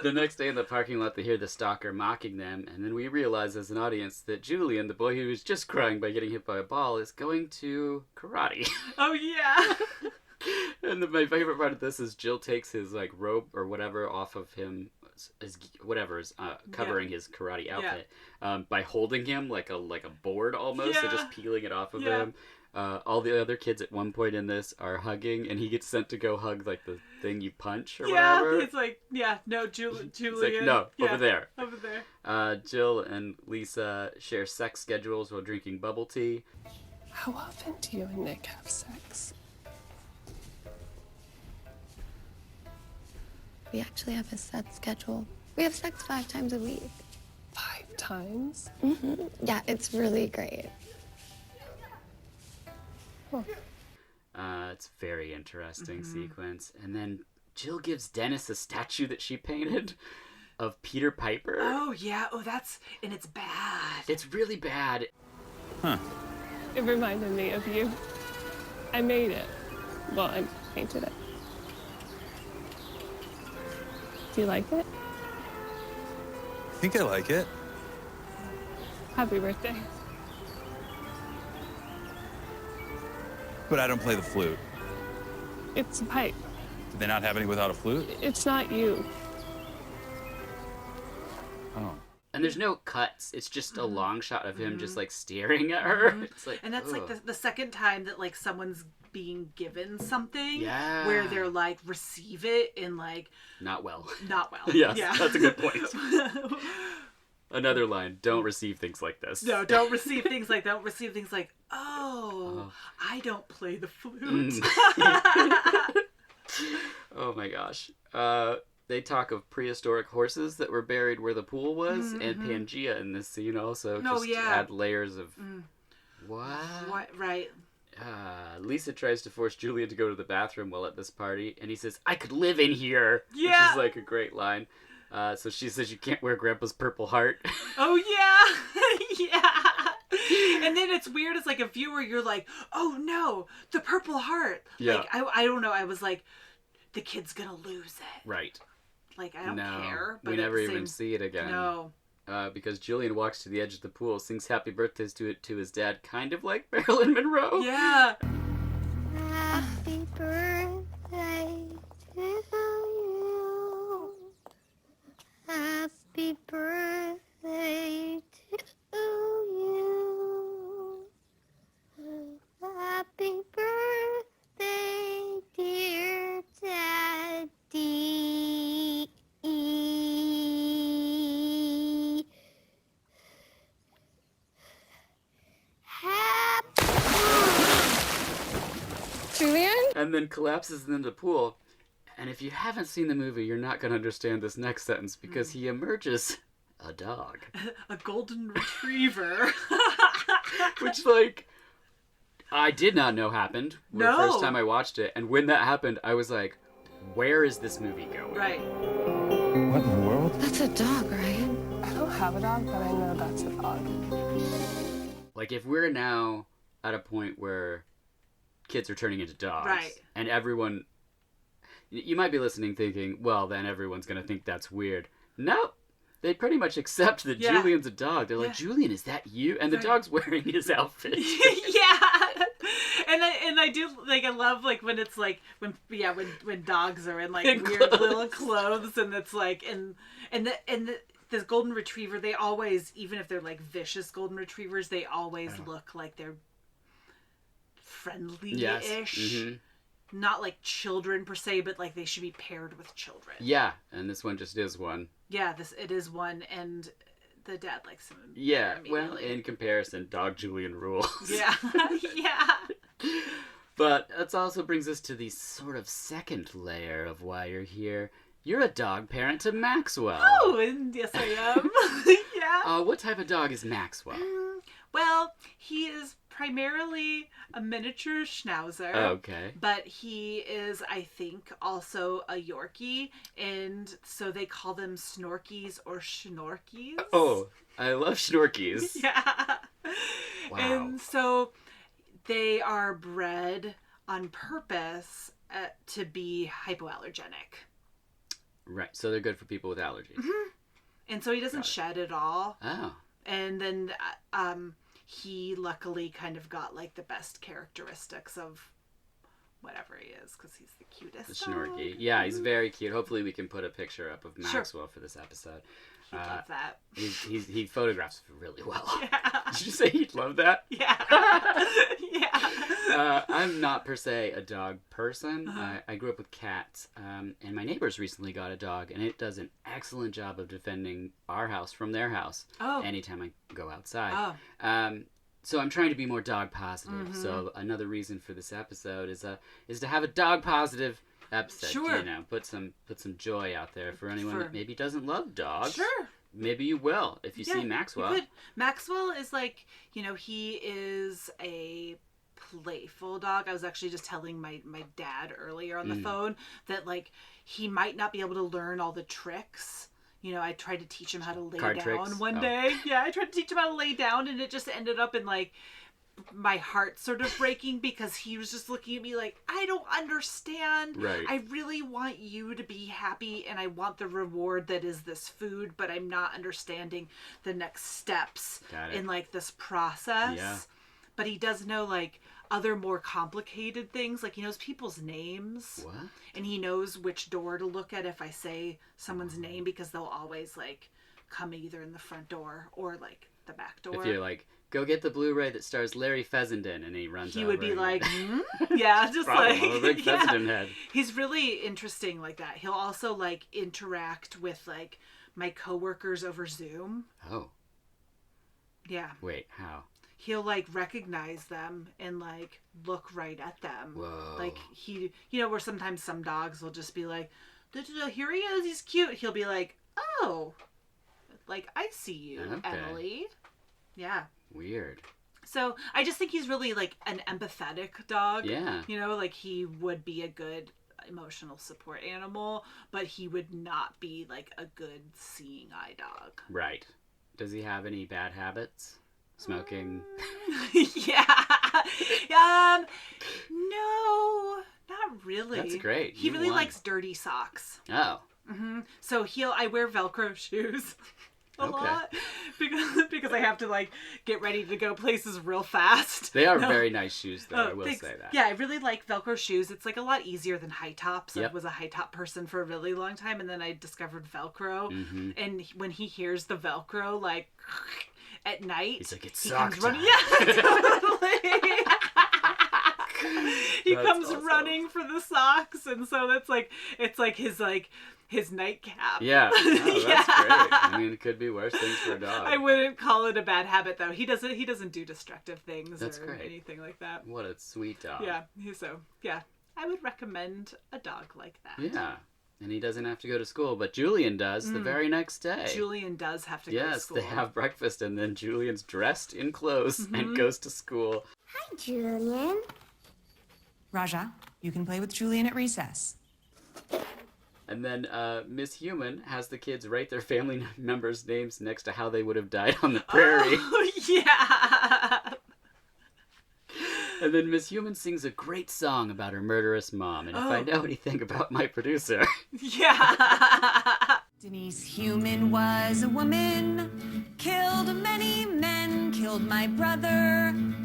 The next day in the parking lot, they hear the stalker mocking them, and then we realize as an audience that Julian, the boy who was just crying by getting hit by a ball, is going to karate. Oh, yeah. And my favorite part of this is Jill takes his like robe or whatever off of him, his whatever is covering his karate outfit, by holding him like a board almost, and just peeling it off of him. All the other kids at one point in this are hugging, and he gets sent to go hug like the thing you punch or whatever. Yeah, it's like, Julian. It's like, no, over there. Over there. Jill and Lisa share sex schedules while drinking bubble tea. How often do you and Nick have sex? We actually have a set schedule. We have sex 5 times a week. 5 times? Mm-hmm. Yeah, it's really great. Huh. It's a very interesting sequence. And then Jill gives Dennis a statue that she painted of Peter Piper. Oh, yeah. Oh, and it's bad. It's really bad. Huh. It reminded me of you. I made it. Well, I painted it. Do you like it? I think I like it. Happy birthday. But I don't play the flute. It's a pipe. Did they not have any without a flute? It's not you. Oh. And there's no cuts. It's just a long shot of him just like staring at her. It's like, and that's like the second time that like someone's being given something. Yeah. Where they're like receive it in like not well. Not well. Yes, yeah. That's a good point. Another line, don't receive things like this. No, don't receive things like that. Don't receive things like, oh, I don't play the flute. Oh my gosh. They talk of prehistoric horses that were buried where the pool was, and Pangea in this scene also. Add layers of... What? Right. Lisa tries to force Julia to go to the bathroom while at this party, and he says, I could live in here! Yeah! Which is like a great line. So she says you can't wear Grandpa's purple heart. Oh, yeah! Yeah! And then it's weird as like a viewer, you're like, oh no, the purple heart. Yeah. Like, I don't know, I was like, the kid's gonna lose it. Right. Like, I don't care. But we never even see it again. No. Because Julian walks to the edge of the pool, sings happy birthdays to his dad, kind of like Marilyn Monroe. Yeah. Happy birthday to you. Happy birthday to you. Happy birthday, dear Daddy. Julian? And then collapses into the pool. And if you haven't seen the movie, you're not going to understand this next sentence because he emerges a dog. A golden retriever. Which, like, I did not know happened the first time I watched it. And when that happened, I was like, where is this movie going? Right. What in the world? That's a dog, right? I don't have a dog, but I know that's a dog. Like, if we're now at a point where kids are turning into dogs, right, and everyone, you might be listening thinking, well, then everyone's going to think that's weird. Nope. They pretty much accept that Julian's a dog. They're like, Julian, is that you? And the dog's wearing his outfit. Yeah. And I do, like, I love, like, when it's, like, when dogs are in, like, weird little clothes, and it's, like, this golden retriever, they always, even if they're, like, vicious golden retrievers, they always look like they're friendly-ish. Yes. Mm-hmm. Not like children per se, but like they should be paired with children. Yeah, and this one just is one. Yeah, it is one, and the dad likes him. Yeah, well, in comparison, dog Julian rules. Yeah, yeah. But that also brings us to the sort of second layer of why you're here. You're a dog parent to Maxwell. Oh, and yes I am. Yeah. What type of dog is Maxwell? Well, he is primarily a miniature schnauzer. Okay. But he is, I think, also a Yorkie, and so they call them Snorkies or Schnorkies. Oh, I love Schnorkies. Yeah. Wow. And so they are bred on purpose to be hypoallergenic. Right, so they're good for people with allergies. Mm-hmm. And so he doesn't shed at all. Oh. And then he luckily kind of got like the best characteristics of whatever he is, because he's the cutest. The Schnorky. Yeah, he's very cute. Hopefully we can put a picture up of Maxwell for this episode. He'd love that. He photographs really well. Yeah. Did you say he'd love that? Yeah. Yeah. I'm not per se a dog person. I grew up with cats, and my neighbors recently got a dog, and it does an excellent job of defending our house from their house anytime I go outside. So I'm trying to be more dog positive. Mm-hmm. So another reason for this episode is to have a dog positive episode. Sure. You know, put some joy out there for anyone that maybe doesn't love dogs. Sure. Maybe you will if you see Maxwell. You could. Maxwell is like, he is a playful dog. I was actually just telling my dad earlier on the phone that like he might not be able to learn all the tricks. I tried to teach him how to lay down one day. Yeah, I tried to teach him how to lay down, and it just ended up in like my heart sort of breaking because he was just looking at me like, I don't understand. Right. I really want you to be happy, and I want the reward that is this food, but I'm not understanding the next steps in like this process. Yeah. But he does know like other more complicated things. Like he knows people's names. What? And he knows which door to look at if I say someone's name, because they'll always like come either in the front door or like the back door. If you're like, go get the Blu-ray that stars Larry Fessenden, and he runs he over. would be like, yeah, just like, I'm a big Fessenden head. He's really interesting like that. He'll also like interact with like my coworkers over Zoom. Oh. Yeah. Wait, how? He'll like recognize them and like look right at them. Whoa. Like he, where sometimes some dogs will just be like, here he is, he's cute. He'll be like, oh, like I see you, Emily. Yeah. Weird. So I just think he's really like an empathetic dog. Yeah. Like he would be a good emotional support animal, but he would not be like a good seeing eye dog. Right. Does he have any bad habits? Smoking? Yeah. No, not really. That's great. He really likes dirty socks. Oh. Mm-hmm. So I wear Velcro shoes a lot because I have to like get ready to go places real fast. They are very nice shoes, though. I will say that. Yeah, I really like Velcro shoes. It's like a lot easier than high tops. Yep. I was a high top person for a really long time, and then I discovered Velcro. Mm-hmm. And when he hears the Velcro like at night, he's like, it's he sock comes time. running. Yeah, totally. He That's comes awesome. running for the socks, and so that's it's like his nightcap. Yeah, oh, that's great. I mean, it could be worse things for a dog. I wouldn't call it a bad habit though. He doesn't do destructive things That's or great. anything like that. What a sweet dog. Yeah, I would recommend a dog like that. Yeah. And he doesn't have to go to school, but Julian does the very next day. Julian does have to go to school. Yes, they have breakfast, and then Julian's dressed in clothes and goes to school. Hi, Julian. Raja, you can play with Julian at recess. And then Miss Human has the kids write their family members' names next to how they would have died on the prairie. Oh, yeah. And then Miss Human sings a great song about her murderous mom. And if I know anything about my producer... Yeah. Denise Human was a woman, killed many men, killed my brother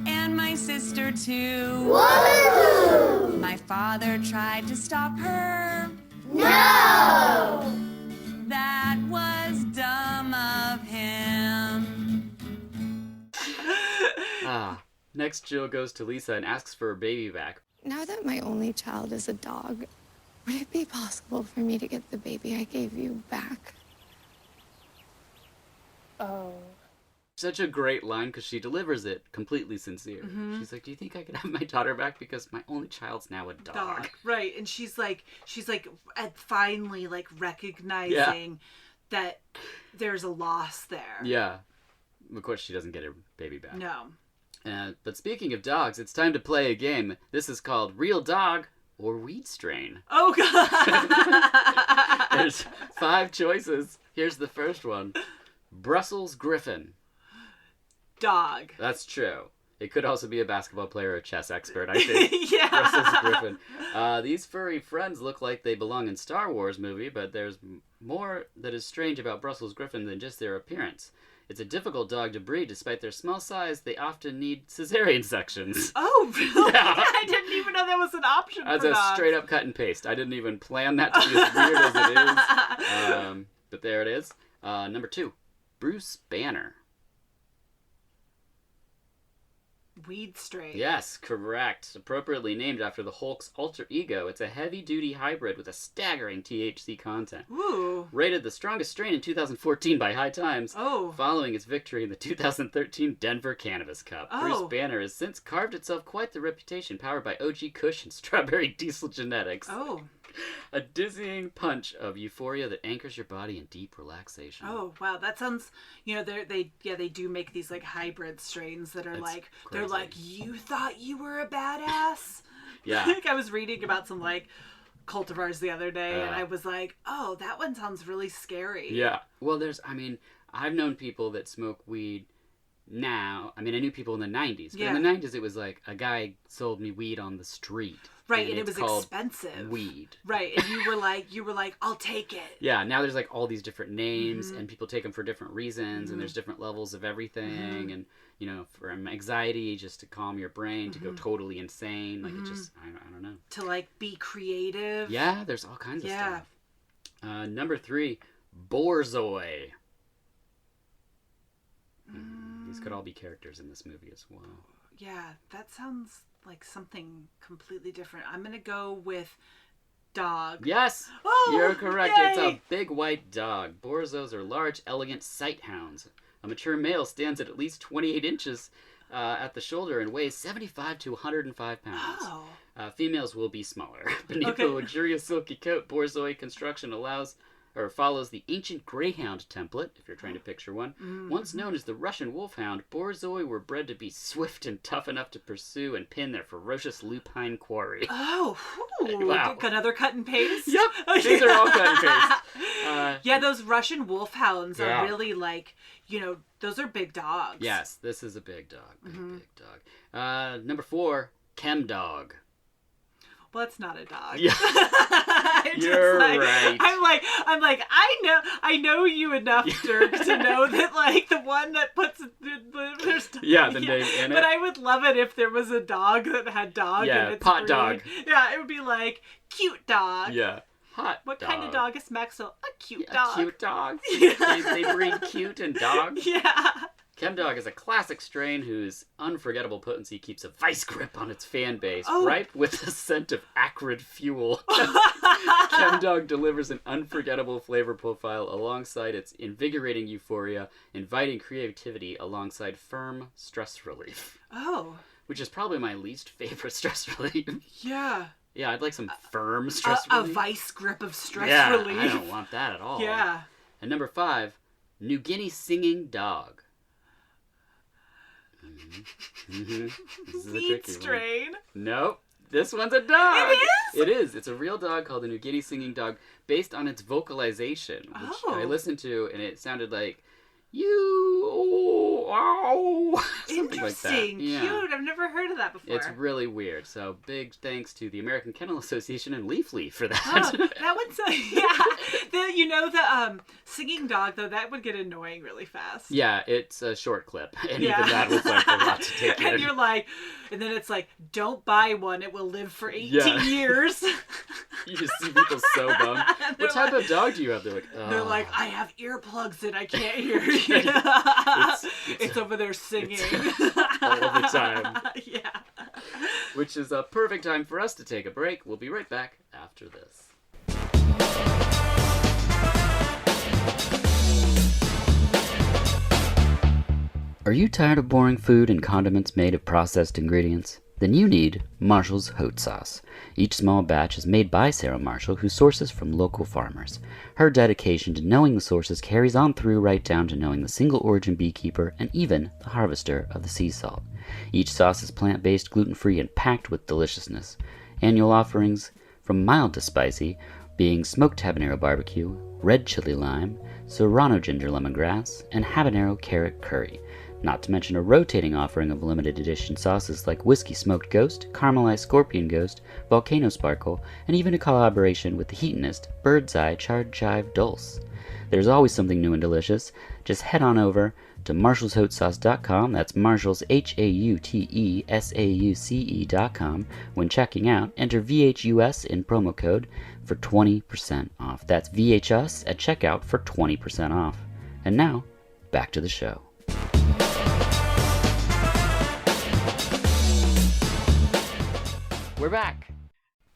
and my sister too. Woohoo! My father tried to stop her. No! That was dumb of him. Next, Jill goes to Lisa and asks for her baby back. Now that my only child is a dog, would it be possible for me to get the baby I gave you back? Oh. Such a great line because she delivers it completely sincere. Mm-hmm. She's like, do you think I could have my daughter back because my only child's now a dog? Right. And she's like finally like recognizing that there's a loss there. Yeah. Of course, she doesn't get her baby back. No. But speaking of dogs, it's time to play a game. This is called Real Dog or Weed Strain. Oh, God. There's 5 choices. Here's the first one. Brussels Griffin. Dog. That's true. It could also be a basketball player or a chess expert, I think. Yeah. Brussels Griffin. These furry friends look like they belong in Star Wars movie, but there's more that is strange about Brussels Griffin than just their appearance. It's a difficult dog to breed. Despite their small size, they often need cesarean sections. Oh, really? Yeah. I didn't even know that was an option That's for a dogs. straight up cut and paste. I didn't even plan that to be as weird as it is. But there it is. Number 2, Bruce Banner. Weed strain. Yes, correct. Appropriately named after the Hulk's alter ego, it's a heavy-duty hybrid with a staggering THC content. Ooh. Rated the strongest strain in 2014 by High Times, following its victory in the 2013 Denver Cannabis Cup. Bruce Banner has since carved itself quite the reputation, powered by OG Kush and Strawberry Diesel genetics. Oh. A dizzying punch of euphoria that anchors your body in deep relaxation. Oh, wow. That sounds, they do make these like hybrid strains that are It's they're crazy. like, you thought you were a badass? Yeah. Like I was reading about some like cultivars the other day and I was like, oh, that one sounds really scary. Yeah. Well, I've known people that smoke weed now. I knew people in the 90s. But in the 90s, it was like a guy sold me weed on the street. Right, and it it's was called expensive. Weed. Right, and you were like, I'll take it. Yeah, now there's like all these different names, and people take them for different reasons, and there's different levels of everything, and from anxiety just to calm your brain to go totally insane, like it just I don't know. To like be creative. Yeah, there's all kinds of stuff. Number 3, Borzoi. These could all be characters in this movie as well. Yeah, that sounds like something completely different. I'm gonna go with dog. Yes, you're correct. Yay! It's a big white dog. Borzos are large, elegant sight hounds. A mature male stands at least 28 inches at the shoulder and weighs 75 to 105 pounds. Oh. Females will be smaller. Beneath the luxurious silky coat, Borzoi construction follows the ancient greyhound template, if you're trying to picture one. Once known as the Russian wolfhound, Borzoi were bred to be swift and tough enough to pursue and pin their ferocious lupine quarry. Oh, wow. Another cut and paste? Yep, these are all cut and paste. Yeah, those Russian wolfhounds Yeah. are really like, those are big dogs. Yes, this is a big dog. Big dog. Number 4, Chem Dog. well, it's not a dog. Yeah. You're right. I'm like, I know you enough, Dirk, to know that like the one that puts there's the name in it. But I would love it if there was a dog that had dog in its pot breed. dog. Yeah, it would be like cute dog. Yeah. Hot What dog. kind of dog is Maxwell? A cute dog. A cute dog? Yeah. They breed cute and dog? Yeah. Chemdog is a classic strain whose unforgettable potency keeps a vice grip on its fan base, Oh. ripe with the scent of acrid fuel. Chemdog delivers an unforgettable flavor profile alongside its invigorating euphoria, inviting creativity alongside firm stress relief. Oh. Which is probably my least favorite stress relief. Yeah. Yeah, I'd like some firm stress A relief. vice grip of stress relief. I don't want that at all. Yeah. And number 5, New Guinea singing dog. This is a Meat tricky strain. one. Nope. This one's a dog. It is? It is. It's a real dog called the New Guinea singing dog based on its vocalization, which I listened to, and it sounded like, something like that. Interesting. Yeah. Cute. I've never heard of that before. It's really weird. So big thanks to the American Kennel Association and Leaf for that. Oh, that one's the singing dog though, that would get annoying really fast. Yeah, it's a short clip, and even that was like a lot to take in. And you're like, and then it's like, don't buy one; it will live for 18 years. You just see people so bummed. What type of dog do you have? They're like, oh. They're like, I have earplugs that I can't hear. It's over there singing all the time. Yeah. Which is a perfect time for us to take a break. We'll be right back after this. Are you tired of boring food and condiments made of processed ingredients? Then you need Marshall's Hot Sauce. Each small batch is made by Sarah Marshall, who sources from local farmers. Her dedication to knowing the sources carries on through right down to knowing the single origin beekeeper and even the harvester of the sea salt. Each sauce is plant-based, gluten-free, and packed with deliciousness. Annual offerings from mild to spicy, being smoked habanero barbecue, red chili lime, serrano ginger lemongrass, and habanero carrot curry. Not to mention a rotating offering of limited edition sauces like Whiskey Smoked Ghost, Caramelized Scorpion Ghost, Volcano Sparkle, and even a collaboration with the Heatonist Bird's Eye Charred Chive Dulce. There's always something new and delicious. Just head on over to marshallshotsauce.com, that's Marshalls HAUTESAUCE.com. When checking out, enter VHUS in promo code for 20% off. That's VHUS at checkout for 20% off. And now, back to the show. We're back.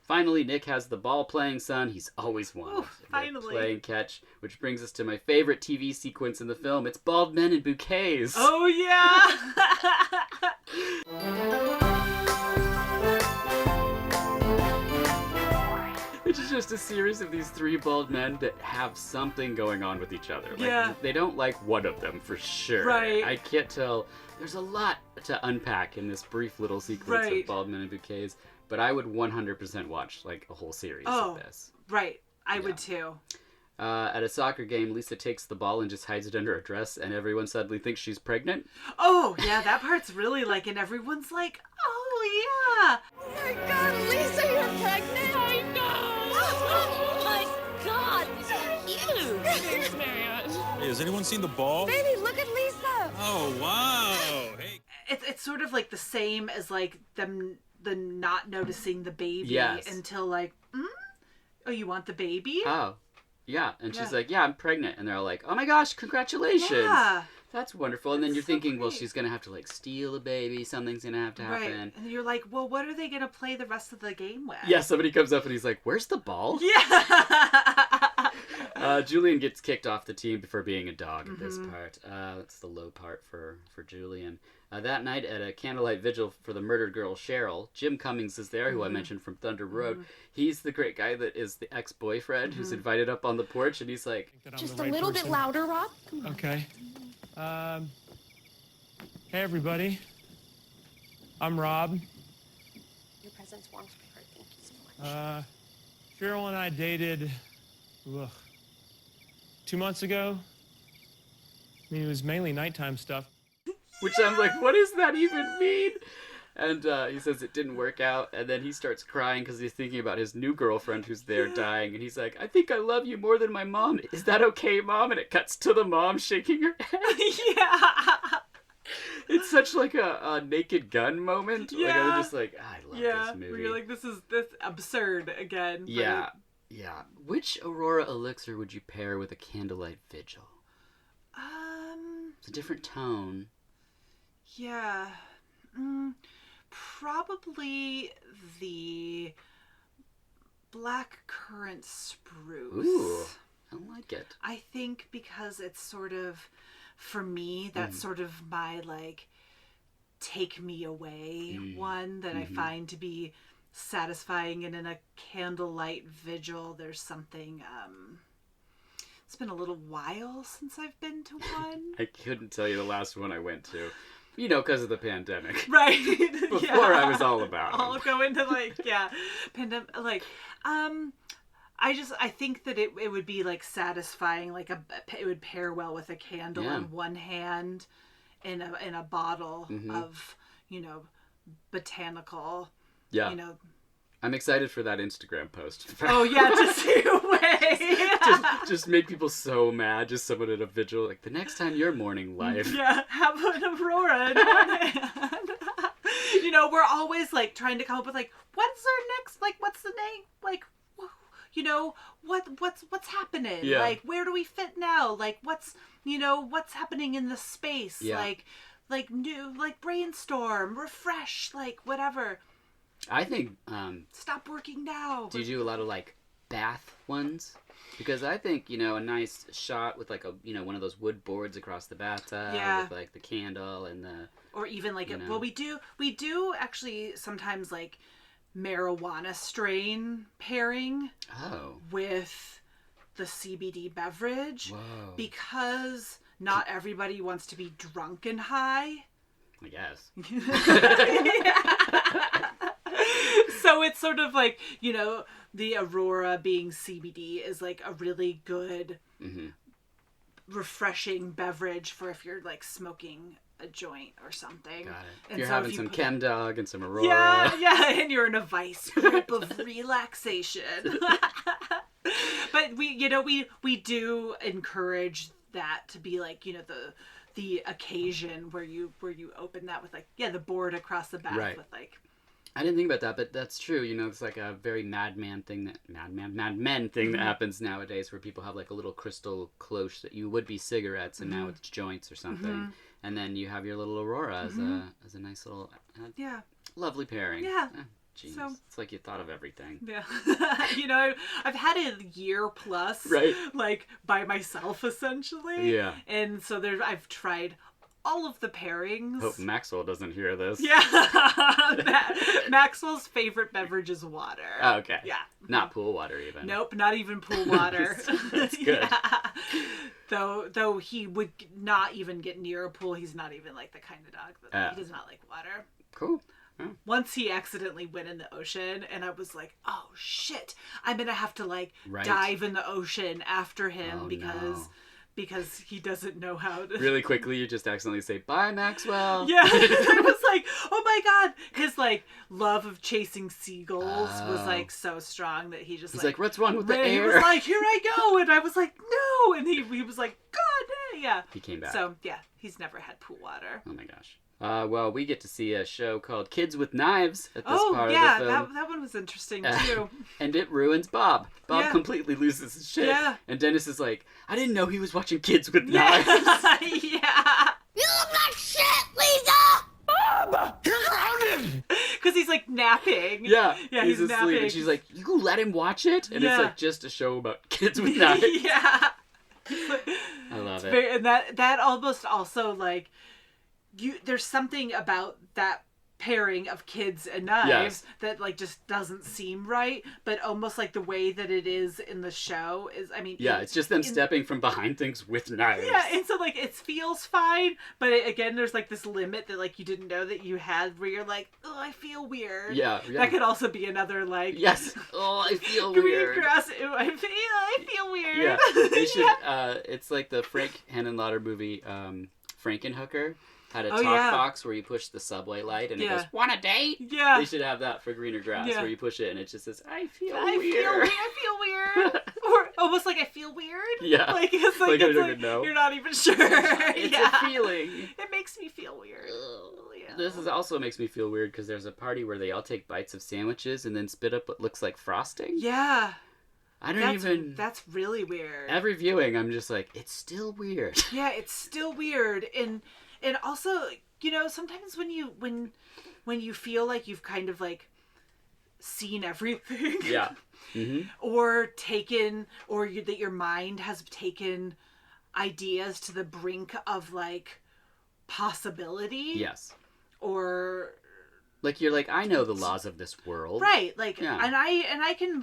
Finally, Nick has the ball-playing son he's always wanted. Finally. Play and catch, which brings us to my favorite TV sequence in the film. It's bald men in bouquets. Oh, yeah! Which is just a series of these 3 bald men that have something going on with each other. They don't like one of them for sure. Right. I can't tell. There's a lot to unpack in this brief little sequence of bald men in bouquets. But I would 100% watch like a whole series of this. Right. I would too. At a soccer game, Lisa takes the ball and just hides it under her dress, and everyone suddenly thinks she's pregnant. Oh, yeah, that part's really like, and everyone's like, oh, yeah. Oh my God, Lisa, you're pregnant? I know. Oh my God, this is huge. Thanks, Marriott. Hey, has anyone seen the ball? Baby, look at Lisa. Oh, wow. Hey. It's sort of like the same as like the not noticing the baby until like, oh, you want the baby? Oh, yeah. And she's like, yeah, I'm pregnant. And they're all like, oh my gosh, congratulations. Yeah. That's wonderful. And then you're thinking, well, she's going to have to like steal a baby. Something's going to have to happen. Right. And you're like, well, what are they going to play the rest of the game with? Yeah, somebody comes up and he's like, where's the ball? Yeah. Julian gets kicked off the team for being a dog at this part. That's the low part for Julian. That night at a candlelight vigil for the murdered girl Cheryl, Jim Cummings is there, who I mentioned from Thunder Road. He's the great guy that is the ex-boyfriend who's invited up on the porch, and he's like... Just a little bit louder, Rob. Okay. Hey, everybody. I'm Rob. Your presence warms my heart. Thank you so much. Cheryl and I dated 2 months ago. I mean, it was mainly nighttime stuff. Which I'm like, what does that even mean? And he says it didn't work out, and then he starts crying because he's thinking about his new girlfriend who's there dying, and he's like, I think I love you more than my mom. Is that okay, Mom? And it cuts to the mom shaking her head. Yeah. It's such like a Naked Gun moment. Yeah. Like, I was just like, I love this movie. Where you're like, this is absurd again. Yeah. Yeah. Which Aurora elixir would you pair with a candlelight vigil? It's a different tone. Yeah. Probably the black currant spruce. Ooh, I like it. I think because it's sort of, for me, that's sort of my, like, take me away one that I find to be satisfying. And in a candlelight vigil, there's something, it's been a little while since I've been to one. I couldn't tell you the last one I went to. You know, because of the pandemic. Right. Before I was all about it. I'll go into, like, pandemic, like, I think that it would be, like, satisfying, like, it would pair well with a candle in one hand in a bottle of, you know, botanical, you know. I'm excited for that Instagram post. Oh, yeah, to see away. just make people so mad. Just someone at a vigil. Like, the next time you're mourning life. Yeah, have an Aurora in one hand. You know, we're always, like, trying to come up with, like, what's our next, like, what's the name? Like, you know, what's happening? Yeah. Like, where do we fit now? Like, what's happening in the space? Yeah. Like new, like, brainstorm, refresh, like, whatever. I think, stop working now. Do you do a lot of, like, bath ones? Because I think, you know, a nice shot with, like, one of those wood boards across the bathtub with, like, the candle and the... Or even, like, well, we do actually sometimes, like, marijuana strain pairing with the CBD beverage. Whoa. Because not everybody wants to be drunk and high. I guess. So it's sort of like, you know, the Aurora being CBD is like a really good, refreshing beverage for if you're, like, smoking a joint or something. Got it. And you're so having if some Chem Dog and some Aurora. Yeah, and you're in a vice grip of relaxation. But we do encourage that to be, like, you know, the occasion where you open that with, like, the board across the back with, like. I didn't think about that, but that's true. You know, it's like a very Mad Men thing that happens nowadays, where people have, like, a little crystal cloche that you would be cigarettes, and now it's joints or something, and then you have your little Aurora as a nice little lovely pairing. Yeah. Jeez, so, it's like you thought of everything. Yeah. You know, I've had a year plus, like, by myself essentially. Yeah. And so I've tried all of the pairings. Hope Maxwell doesn't hear this. Yeah. Maxwell's favorite beverage is water. Oh, okay. Yeah. Not pool water even. Nope, not even pool water. That's good. Though he would not even get near a pool. He's not even, like, the kind of dog that he does not like water. Cool. Once he accidentally went in the ocean, and I was like, oh shit, I'm gonna have to, like, dive in the ocean after him because he doesn't know how to. Really quickly, you just accidentally say, bye, Maxwell. Yeah. I was like, oh my God. His, like, love of chasing seagulls was, like, so strong that he's like, what's wrong with the air? He was like, here I go. And I was like, no. And he was like, God, yeah. He came back. So, yeah, he's never had pool water. Oh my gosh. Well, we get to see a show called Kids with Knives at this part of the film. That one was interesting, too. And it ruins Bob. Bob completely loses his shit. Yeah. And Dennis is like, I didn't know he was watching Kids with Knives. Yeah. You look like shit, Lisa! Bob! You're grounded! Because he's, like, napping. Yeah. Yeah, he's asleep. Napping. And she's like, you let him watch it? And it's, like, just a show about kids with knives. Yeah. I love it. And that almost also, like... there's something about that pairing of kids and knives that, like, just doesn't seem right, but almost, like, the way that it is in the show is, I mean... Yeah, it's just them stepping from behind things with knives. Yeah, and so, like, it feels fine, but again, there's, like, this limit that, like, you didn't know that you had where you're like, oh, I feel weird. Yeah. That could also be another, like... Yes. Oh, I feel weird. Green grass, ew, I feel weird. Yeah. They should, it's like the Frank Henenlotter movie, Frankenhooker. had a talk box where you push the subway light and it goes, "Want a date?" Yeah. They should have that for Greener Grass where you push it and it just says, "I feel weird." I feel weird. Or almost like I feel weird. Yeah. Like it's like, I don't even know. You're not even sure. It's a feeling. It makes me feel weird. This also makes me feel weird because there's a party where they all take bites of sandwiches and then spit up what looks like frosting. Yeah. That's really weird. Every viewing, I'm just like, it's still weird. Yeah, it's still weird. And also, you know, sometimes when you feel like you've kind of like seen everything. Yeah. Mm-hmm. Or taken, that your mind has taken ideas to the brink of like possibility. Yes. Or like you're like, I know the laws of this world. Right. Like, and I can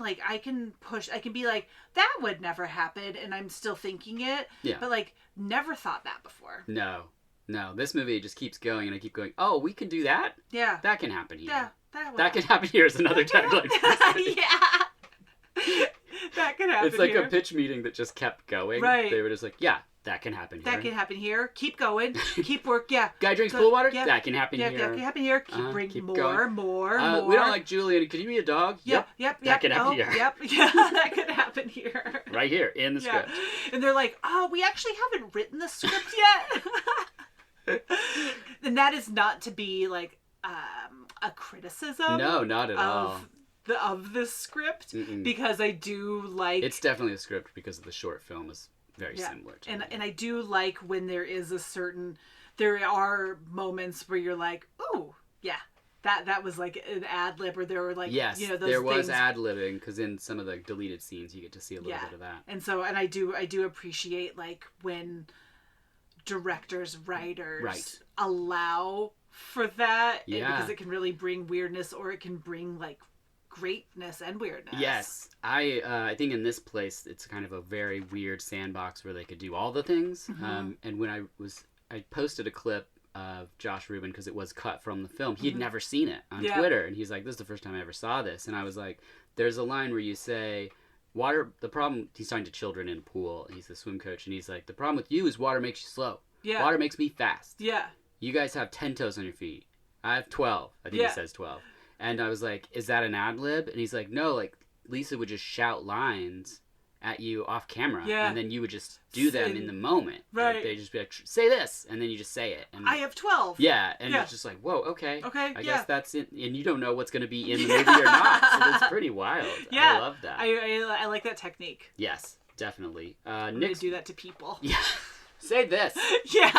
be like, that would never happen. And I'm still thinking it. Yeah. But like, never thought that before. No, this movie just keeps going and I keep going, oh, we can do that? Yeah. That can happen here. Yeah. That can happen here is another tagline. Yeah. That can happen. It's like here. a pitch meeting that just kept going. Right. They were just like, yeah, that can happen here. That can happen here. Keep going. Keep work. Yeah. Guy drinks pool water? Yeah. That can happen here. Yeah, that can happen here. Keep more. We don't like Julian. Could you be a dog? Yep. That can happen here. Yep. Yeah, that could happen here. Right here in the script. And they're like, oh, we actually haven't written the script yet. And that is not to be like a criticism. No, not at all. Of this script. Mm-mm. Because I do like... It's definitely a script because the short film is very similar to it. And I do like when there is there are moments where you're like, ooh, yeah, that was like an ad lib, or there were like, yes, you know, those there was things. Ad libbing because in some of the deleted scenes you get to see a little bit of that. And so, and I do appreciate like when directors, writers allow for that, because it can really bring weirdness, or it can bring like greatness and weirdness. Yes, I think in this place it's kind of a very weird sandbox where they could do all the things. Mm-hmm. And when I posted a clip of Josh Rubin because it was cut from the film. He'd never seen it on Twitter, and he's like, "This is the first time I ever saw this." And I was like, "There's a line where you say." Water, the problem, he's talking to children in a pool. He's the swim coach, and he's like, the problem with you is water makes you slow. Yeah. Water makes me fast. Yeah. You guys have 10 toes on your feet. I have 12. I think he says 12. And I was like, is that an ad lib? And he's like, no, like, Lisa would just shout lines at you off camera. Yeah. And then you would just do them in the moment. Right. Like, they'd just be like, say this. And then you just say it. And I have 12. Yeah. And it's just like, whoa, okay. Okay, I guess that's it. And you don't know what's going to be in the movie or not. So it's pretty wild. Yeah. I love that. I like that technique. Yes, definitely. I'm going to do that to people. Yeah. Say this. Yeah.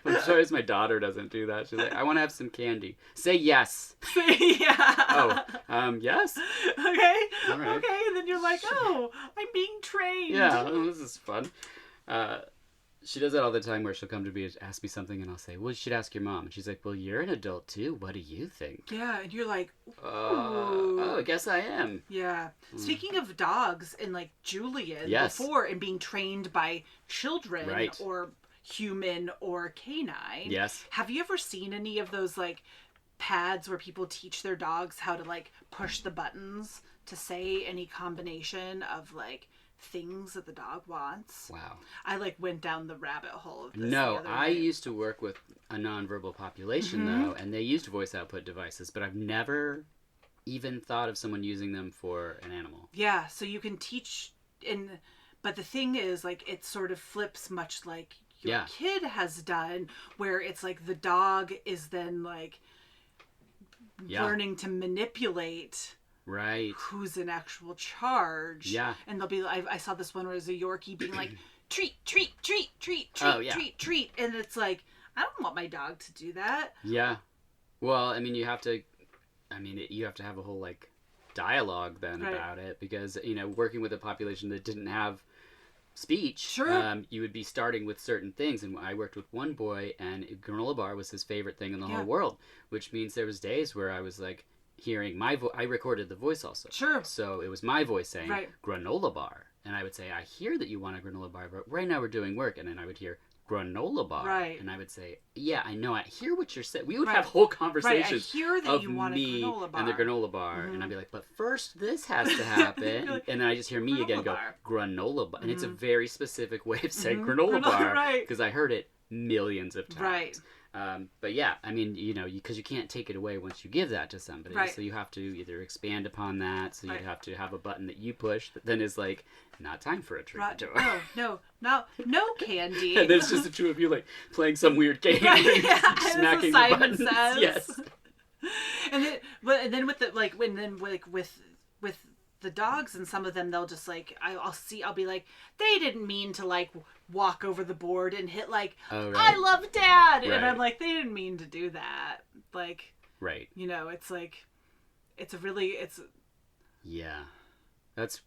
I'm sure my daughter doesn't do that. She's like, I want to have some candy. Say yes. Yeah. Oh, yes? Okay. All right. Okay, and then you're like, oh, I'm being trained. Yeah, this is fun. She does that all the time where she'll come to me and ask me something, and I'll say, well, you should ask your mom. And she's like, well, you're an adult too. What do you think? Yeah, and you're like, oh, I guess I am. Yeah. Speaking of dogs and like Julian before and being trained by children or human or canine. Yes. Have you ever seen any of those like pads where people teach their dogs how to like push the buttons to say any combination of like things that the dog wants? Wow. I like went down the rabbit hole of this. No, I used to work with a nonverbal population though, and they used voice output devices, but I've never even thought of someone using them for an animal. Yeah, so you can teach but the thing is like it sort of flips much like your kid has done, where it's like the dog is then like learning to manipulate who's in actual charge. Yeah. And they'll be I saw this one where it was a Yorkie being like treat, treat, treat, treat, treat, treat, treat, and it's like, I don't want my dog to do that. Yeah. Well, I mean, you have to have a whole like dialogue then about it, because working with a population that didn't have speech, you would be starting with certain things. And I worked with one boy, and granola bar was his favorite thing in the whole world, which means there was days where I was like hearing my voice. I recorded the voice also, so it was my voice saying granola bar, and I would say, I hear that you want a granola bar, but right now we're doing work. And then I would hear granola bar, and I would say, yeah, I know, I hear what you're saying. We would have whole conversations I hear that of you want me a granola bar. and the granola bar, and I'd be like, but first this has to happen. Like, and then I just hear me again go granola bar, and it's a very specific way of saying granola bar, because I heard it millions of times. Right. But yeah, I mean, you know, because you can't take it away once you give that to somebody. Right. So you have to either expand upon that. So Right. you have to have a button that you push that then is like, not time for a troubadour. No candy. And there's just the two of you like playing some weird game, Right, yeah. smacking the Simon buttons. Says. Yes. And then with the with the dogs and some of them, they'll just like I'll be like, they didn't mean to like walk over the board and hit like, oh, right. I love Dad, Right. and I'm like, they didn't mean to do that. Like, right. You know, it's like, yeah.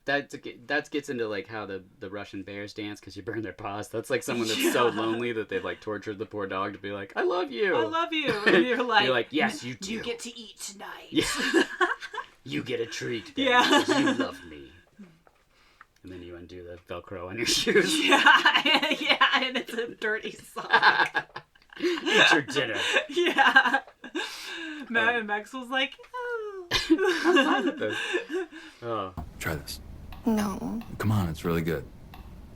That gets into like how the Russian bears dance because you burn their paws. That's like someone that's so lonely that they've like tortured the poor dog to be like, I love you. And you're like, yes, you do. You get to eat tonight. Yeah. You get a treat. Ben, Yeah. because you love me. And then you undo the Velcro on your shoes. Yeah, and it's a dirty sock. Eat your dinner. Yeah. And Max was like, oh. I'm fine with this. Oh. Try this. No. Come on, it's really good.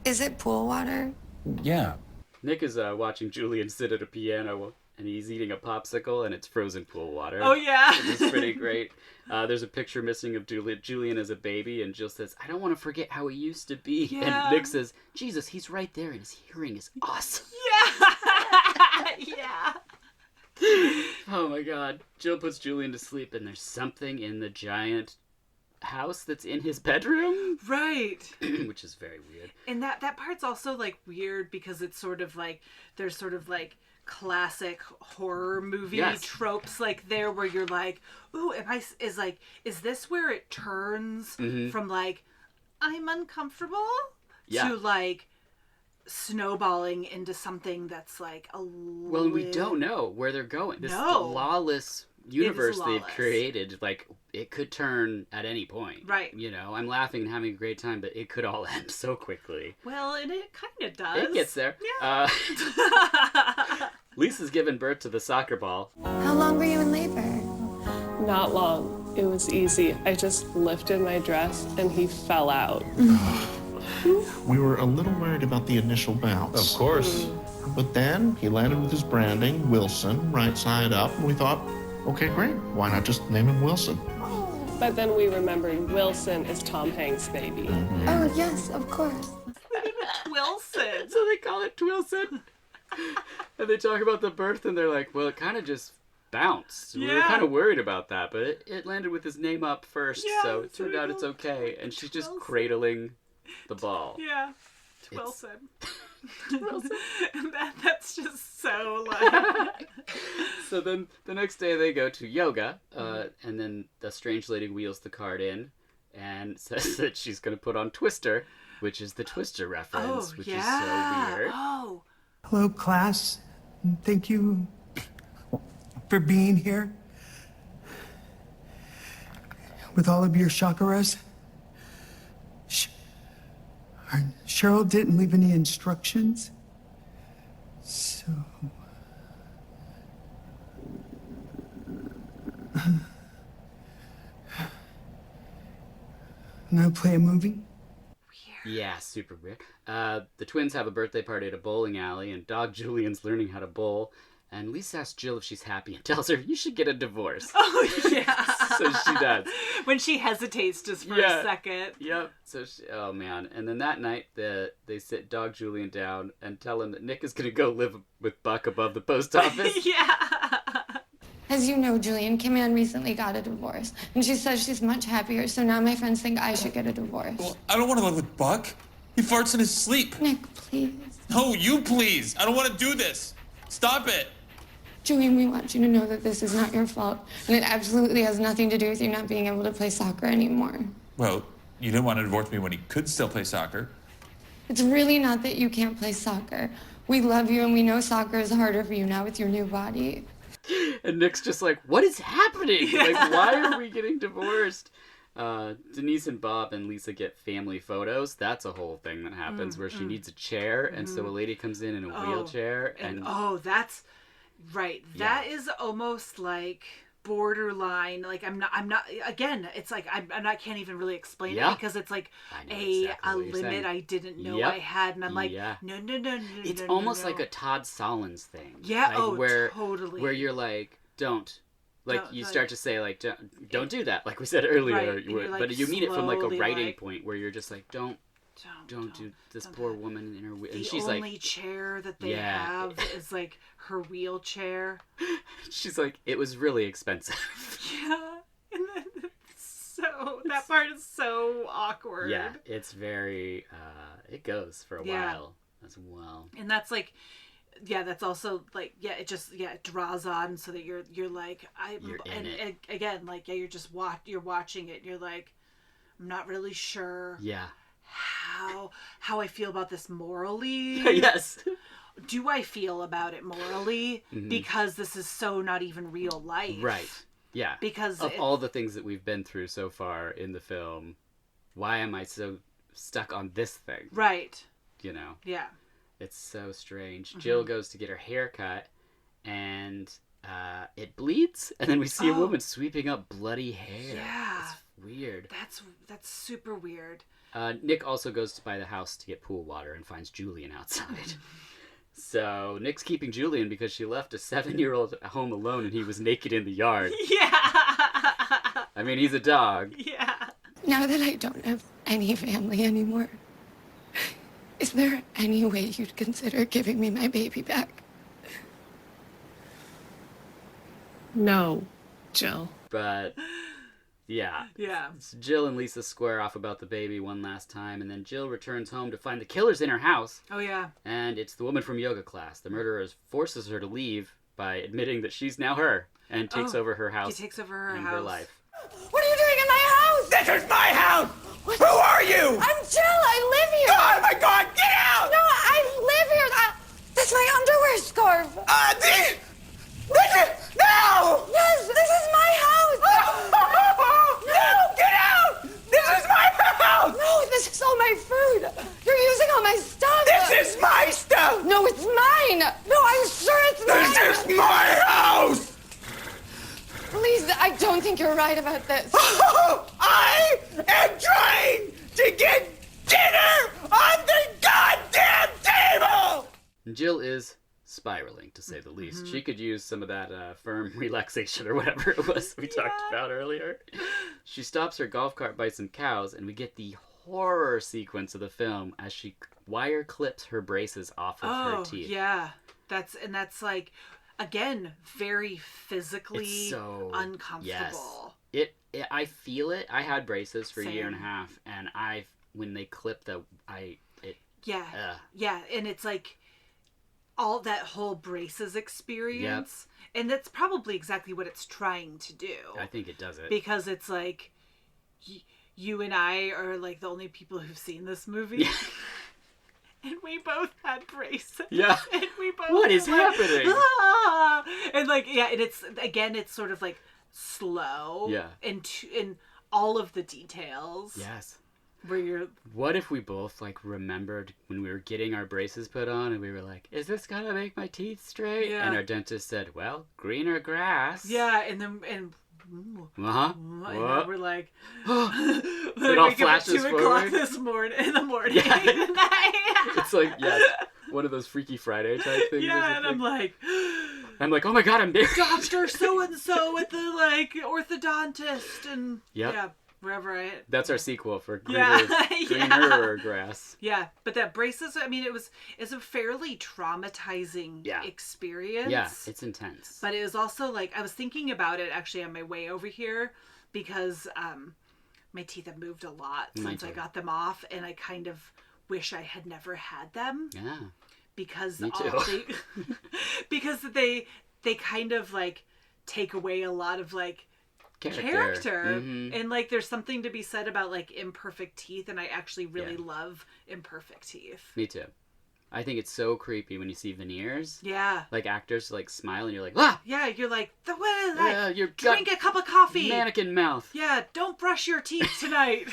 Is it pool water? Yeah. Nick is watching Julian sit at a piano, and he's eating a popsicle, and it's frozen pool water. Oh, yeah. It's pretty great. There's a picture missing of Julian as a baby, and Jill says, I don't want to forget how he used to be. Yeah. And Nick says, Jesus, he's right there, and his hearing is awesome. Yeah. Oh, my God. Jill puts Julian to sleep, and there's something in the giant house that's in his bedroom. Right. Which is very weird. And that part's also like weird because it's sort of like, there's sort of like classic horror movie tropes like there where you're like, ooh, is this where it turns from like, I'm uncomfortable to like snowballing into something that's like well, we don't know where they're going. This lawless universe they've created, like, it could turn at any point. Right. You know, I'm laughing and having a great time, but it could all end so quickly. Well, and it kind of does. It gets there. Yeah. Lisa's given birth to the soccer ball. How long were you in labor? Not long. It was easy. I just lifted my dress and he fell out. We were a little worried about the initial bounce. Of course. But then he landed with his branding, Wilson, right side up, and we thought, okay, great. Why not just name him Wilson? But then we remembered Wilson is Tom Hanks' baby. Mm-hmm. Oh, yes, of course. Wilson. So they call it Twilson. And they talk about the birth, and they're like, well, it kind of just bounced. We were kind of worried about that, but it landed with his name up first, so it turned out it's okay. And she's just cradling the ball. Yeah. Twilson. And that's just so like... So then the next day they go to yoga, and then the strange lady wheels the cart in and says that she's going to put on Twister, which is the Twister reference, which is so weird. Oh. Hello, class. Thank you for being here. With all of your chakras. Cheryl didn't leave any instructions. So... Now play a movie? Yeah, super weird. The twins have a birthday party at a bowling alley, and dog Julian's learning how to bowl. And Lisa asks Jill if she's happy and tells her, you should get a divorce. Oh, yeah. So she does. When she hesitates just for a second. Yep. So oh, man. And then that night, they sit dog Julian down and tell him that Nick is going to go live with Buck above the post office. Yeah. As you know, Julian, Kim Ann recently got a divorce, and she says she's much happier, so now my friends think I should get a divorce. Well, I don't want to live with Buck. He farts in his sleep. Nick, please. No, you please. I don't want to do this. Stop it. Julian, we want you to know that this is not your fault, and it absolutely has nothing to do with you not being able to play soccer anymore. Well, you didn't want to divorce me when he could still play soccer. It's really not that you can't play soccer. We love you, and we know soccer is harder for you now with your new body. And Nick's just like, what is happening? Yeah. Like, why are we getting divorced? Denise and Bob and Lisa get family photos. That's a whole thing that happens where she needs a chair, and so a lady comes in a wheelchair. And that's right. That is almost like borderline, like I'm not again, it's like I can't even really explain it because it's like a limit I didn't know I had, and I'm like no, it's almost like a Todd Solondz thing, totally, where you're like don't you start to say like don't do that, like we said earlier, like, but you mean it from like a writing like, point where you're just like don't do this poor woman in her and she's like the only chair that they have is like her wheelchair. She's like, it was really expensive. Yeah, and then that part is so awkward. Yeah, it's very it goes for a while as well, and that's like that's also like it just it draws on so that you're like again like you're just you're watching it and you're like, I'm not really sure how I feel about this morally. Yes. Do I feel about it morally? Mm-hmm. Because this is so not even real life. Right. Yeah. Because of all the things that we've been through so far in the film, why am I so stuck on this thing? Right. You know? Yeah. It's so strange. Mm-hmm. Jill goes to get her hair cut, and it bleeds, and then we see a woman sweeping up bloody hair. Yeah. It's weird. That's super weird. Nick also goes to buy the house to get pool water and finds Julian outside. So Nick's keeping Julian because she left a 7-year-old at home alone and he was naked in the yard. Yeah. I mean, he's a dog. Yeah. Now that I don't have any family anymore, is there any way you'd consider giving me my baby back? No, Jill. But... yeah. So Jill and Lisa square off about the baby one last time, and then Jill returns home to find the killers in her house. Oh, yeah. And it's the woman from yoga class. The murderer forces her to leave by admitting that she's now her and takes over her house. He takes over her and house. her life. What are you doing in my house? This is my house! What? Who are you? I'm Jill. I live here. Oh, my God, get out! No, I live here. That's my underwear scarf. No! Yes, this is my house. No, get out! This is my house! No, this is all my food. You're using all my stuff. This is my stuff! No, it's mine. No, I'm sure it's mine. This is my house! Please, I don't think you're right about this. I am trying to get dinner on the goddamn table! Jill is spiraling, to say the least. Mm-hmm. She could use some of that firm relaxation or whatever it was we talked about earlier. She stops her golf cart by some cows, and we get the horror sequence of the film as she wire clips her braces off of her teeth. Yeah. That's like, again, very physically uncomfortable. Yes. I feel it. I had braces for a year and a half, and when they clip yeah, and it's like all that whole braces experience, and that's probably exactly what it's trying to do. I think it does it because it's like you and I are like the only people who've seen this movie. And we both had braces. Yeah. And we both what is happening? And like, and it's sort of like slow. Yeah. And all of the details. Yes. Where you're... What if we both like remembered when we were getting our braces put on and we were like, is this gonna make my teeth straight? Yeah. And our dentist said, well, greener grass. Yeah, and then... Uh-huh. And then we're like... it all flashes forward. 2 o'clock in the morning. Yeah. It's like, one of those Freaky Friday type things. Yeah, and I'm like, oh my God, I'm there. Dr. So-and-so with the, like, orthodontist and... Yep. Yeah. Wherever that's our sequel for greener grass. Yeah, but that braces, I mean, it's a fairly traumatizing experience. Yeah, it's intense. But it was also like, I was thinking about it actually on my way over here because my teeth have moved a lot since I got them off, and I kind of wish I had never had them. Yeah. Because me too. because they kind of like take away a lot of like character. Mm-hmm. And like there's something to be said about like imperfect teeth, and I actually really love imperfect teeth. Me too. I think it's so creepy when you see veneers. Yeah. Like actors like smile and you're like, ah! Yeah, you're like, what is that? You're drink a cup of coffee. Mannequin mouth. Yeah, don't brush your teeth tonight.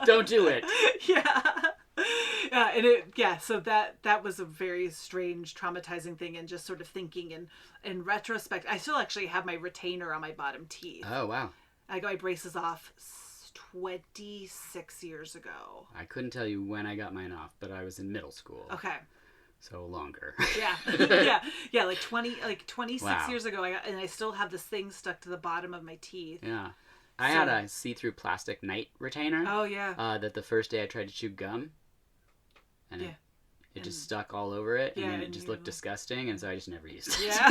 Don't do it. Yeah. So that was a very strange, traumatizing thing, and just sort of thinking in retrospect, I still actually have my retainer on my bottom teeth. Oh, wow. I got my braces off 26 years ago. I couldn't tell you when I got mine off, but I was in middle school. Okay. So longer. Yeah, like 26 wow. years ago, and I still have this thing stuck to the bottom of my teeth. Yeah. I had a see-through plastic night retainer. Oh, yeah. That the first day I tried to chew gum, and it just stuck all over it, and then it just looked disgusting, and so I just never used it. Yeah.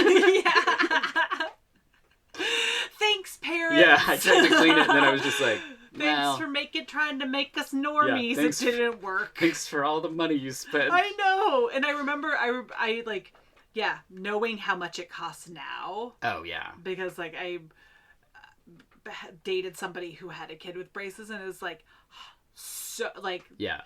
Thanks, parents. Yeah, I tried to clean it, and then I was just like, thanks for trying to make us normies. It didn't work. Thanks for all the money you spent. I know. And I remember I knowing how much it costs now. Oh, yeah. Because, like, I dated somebody who had a kid with braces, and it was, like, so, like... Yeah.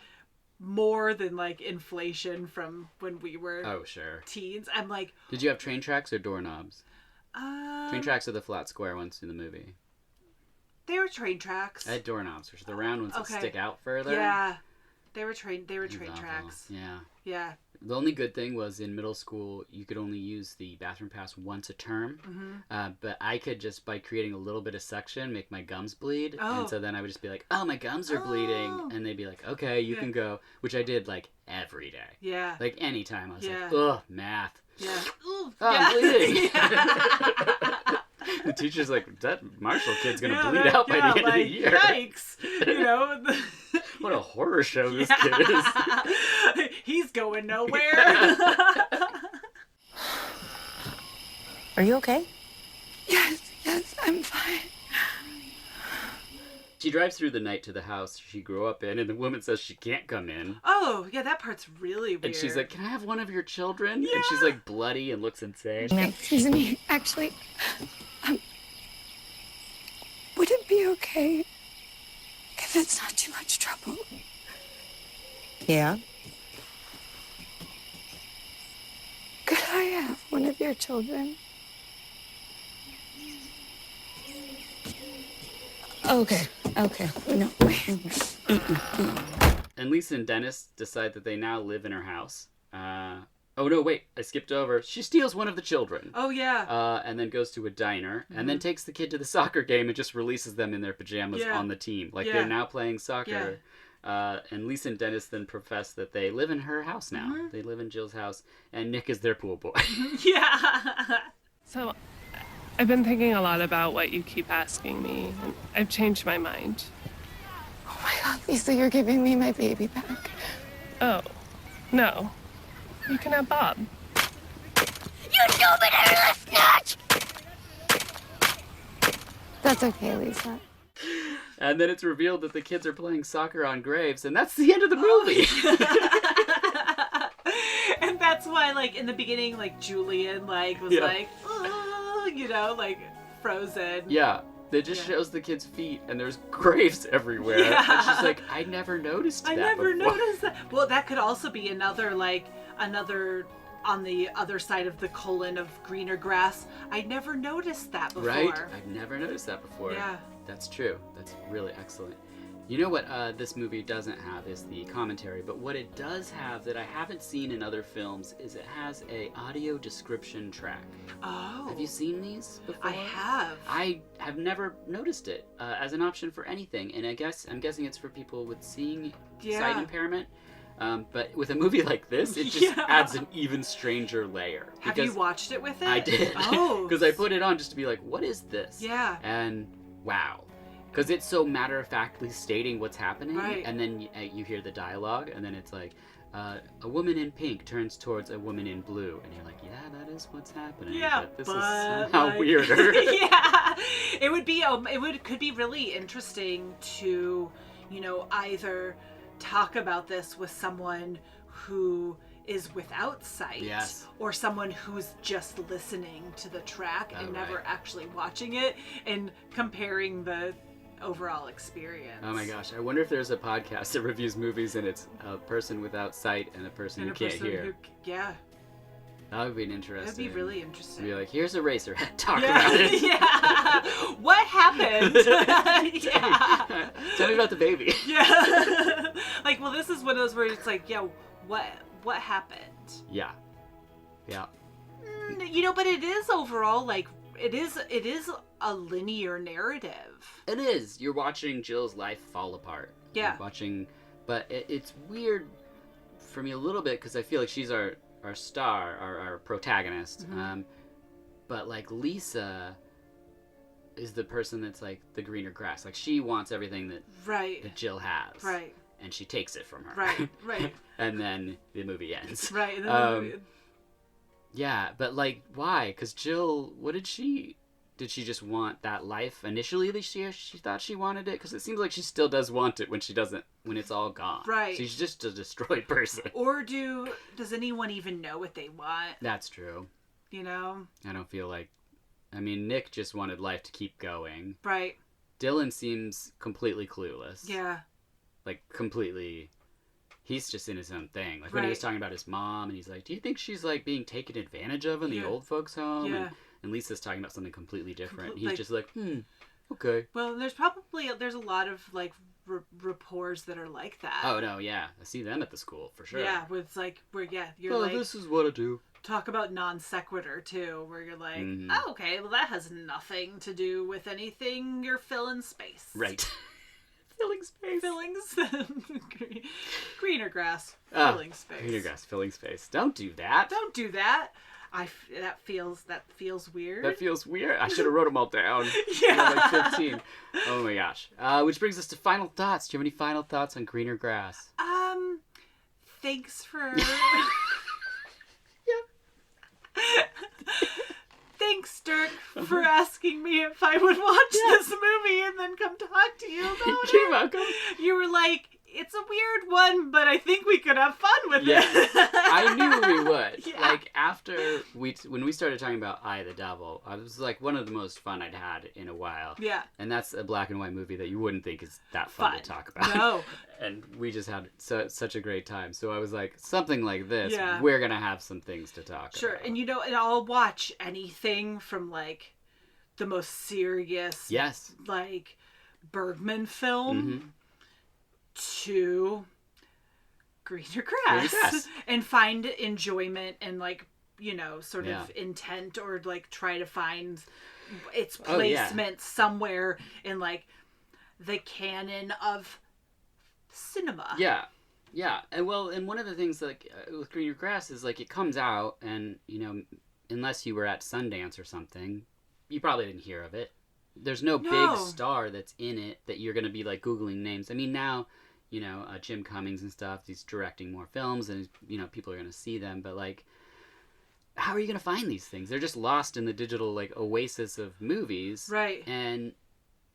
More than, like, inflation from when we were teens. I'm like... Did you have train tracks or doorknobs? Train tracks are the flat square ones in the movie. They were train tracks. I had doorknobs, which are the round ones that stick out further. Yeah. They were train tracks. Yeah. Yeah. The only good thing was in middle school, you could only use the bathroom pass once a term. Mm-hmm. But I could just, by creating a little bit of suction, make my gums bleed. Oh. And so then I would just be like, oh, my gums are bleeding. And they'd be like, okay, you can go. Which I did, like, every day. Yeah. Like, anytime. I was like, ugh, math. Yeah. Oh, I'm bleeding. The teacher's like, that Marshall kid's going to bleed out by the end of the year. Yikes. You know? What a horror show this kid is. He's going nowhere. Are you okay? Yes, I'm fine. She drives through the night to the house she grew up in, and the woman says she can't come in. Oh, yeah, that part's really weird. And she's like, can I have one of your children? Yeah. And she's like bloody and looks insane. Excuse me, actually, would it be okay if it's not too much trouble? Yeah? Could I have one of your children? Okay. No. And Lisa and Dennis decide that they now live in her house. Oh, no, wait. I skipped over. She steals one of the children. Oh, yeah. And then goes to a diner, and then takes the kid to the soccer game and just releases them in their pajamas on the team. Like, they're now playing soccer. And Lisa and Dennis then profess that they live in her house now. Mm-hmm. They live in Jill's house, and Nick is their pool boy. Yeah. So, I've been thinking a lot about what you keep asking me, and I've changed my mind. Oh my God, Lisa, you're giving me my baby back. Oh, no. You can have Bob. You stupid hairless snatch! That's okay, Lisa. And then it's revealed that the kids are playing soccer on graves, and that's the end of the movie. And that's why, like, in the beginning, like, Julian, like, was like, oh, you know, like, frozen. Yeah. It just shows the kids' feet, and there's graves everywhere. Yeah. And she's like, I never noticed that before. Noticed that. Well, that could also be another on the other side of the colon of greener grass. I never noticed that before. Right? I've never noticed that before. Yeah. That's true. That's really excellent. You know what this movie doesn't have is the commentary, but what it does have that I haven't seen in other films is it has a audio description track. Oh. Have you seen these before? I have. I have never noticed it as an option for anything, and I'm guessing it's for people with seeing sight impairment. But with a movie like this, it just adds an even stranger layer. Have you watched it with it? I did. Oh. Because I put it on just to be like, what is this? Yeah. And wow. Because it's so matter-of-factly stating what's happening, right. And then you hear the dialogue, and then it's like, a woman in pink turns towards a woman in blue, and you're like, yeah, that is what's happening. Yeah, but this is somehow weirder. Yeah, could be really interesting to, either talk about this with someone who is without sight, or someone who's just listening to the track and never actually watching it, and comparing the overall experience. Oh my gosh, I wonder if there's a podcast that reviews movies and it's a person without sight and a person who can't hear. That would be interesting. That'd be really interesting. Be like, here's Eraserhead, talk about it. Yeah. What happened? Tell me about the baby. Yeah. Like, well, this is one of those where it's like, yeah, what happened? Yeah. Yeah. You know, but it is overall, like, it is a linear narrative. It is. You're watching Jill's life fall apart. Yeah. You're watching, but it's weird for me a little bit because I feel like she's our star, our protagonist. Mm-hmm. But like Lisa is the person that's like the greener grass. Like she wants everything that Jill has. Right. And she takes it from her. Right. And then the movie ends. Right. And then yeah, but like why? Because Jill, did she just want that life initially that she thought she wanted it? Because it seems like she still does want it when it's all gone. Right. She's just a destroyed person. Or does anyone even know what they want? That's true. You know? I don't feel like, Nick just wanted life to keep going. Right. Dylan seems completely clueless. Yeah. Like completely, he's just in his own thing. Like when he was talking about his mom and he's like, do you think she's like being taken advantage of in the old folks home? Yeah. And Lisa's talking about something completely different. He's just like, okay. Well, there's a lot of like rapports that are like that. Oh no, yeah, I see them at the school for sure. Yeah, with like you're like, this is what I do. Talk about non sequitur too, where you're like, oh, okay, well that has nothing to do with anything. You're filling space. Right. Greener grass, filling space. Greener grass, filling space. Don't do that. Don't do that. That feels weird. That feels weird. I should have wrote them all down. Yeah. Like 15. Oh my gosh. Which brings us to final thoughts. Do you have any final thoughts on greener grass? Thanks for. Thanks, Dirk, for asking me if I would watch this movie and then come talk to you about it. You're welcome. You were like, it's a weird one, but I think we could have fun with it. I knew we would. Yeah. Like, after when we started talking about I, the Devil, I was like one of the most fun I'd had in a while. Yeah. And that's a black and white movie that you wouldn't think is that fun to talk about. No. And we just had such a great time. So I was like, something like this, Yeah. we're going to have some things to talk about. Sure. And and I'll watch anything from like the most serious, like Bergman film to greener grass, and find enjoyment and like, sort of intent, or like try to find its placement somewhere in like the canon of cinema. Yeah. And one of the things like with greener grass is like it comes out and, unless you were at Sundance or something, you probably didn't hear of it. There's no big star that's in it that you're going to be like Googling names. I mean, now, Jim Cummings and stuff, he's directing more films and, people are going to see them. But like, how are you going to find these things? They're just lost in the digital like oasis of movies. Right. And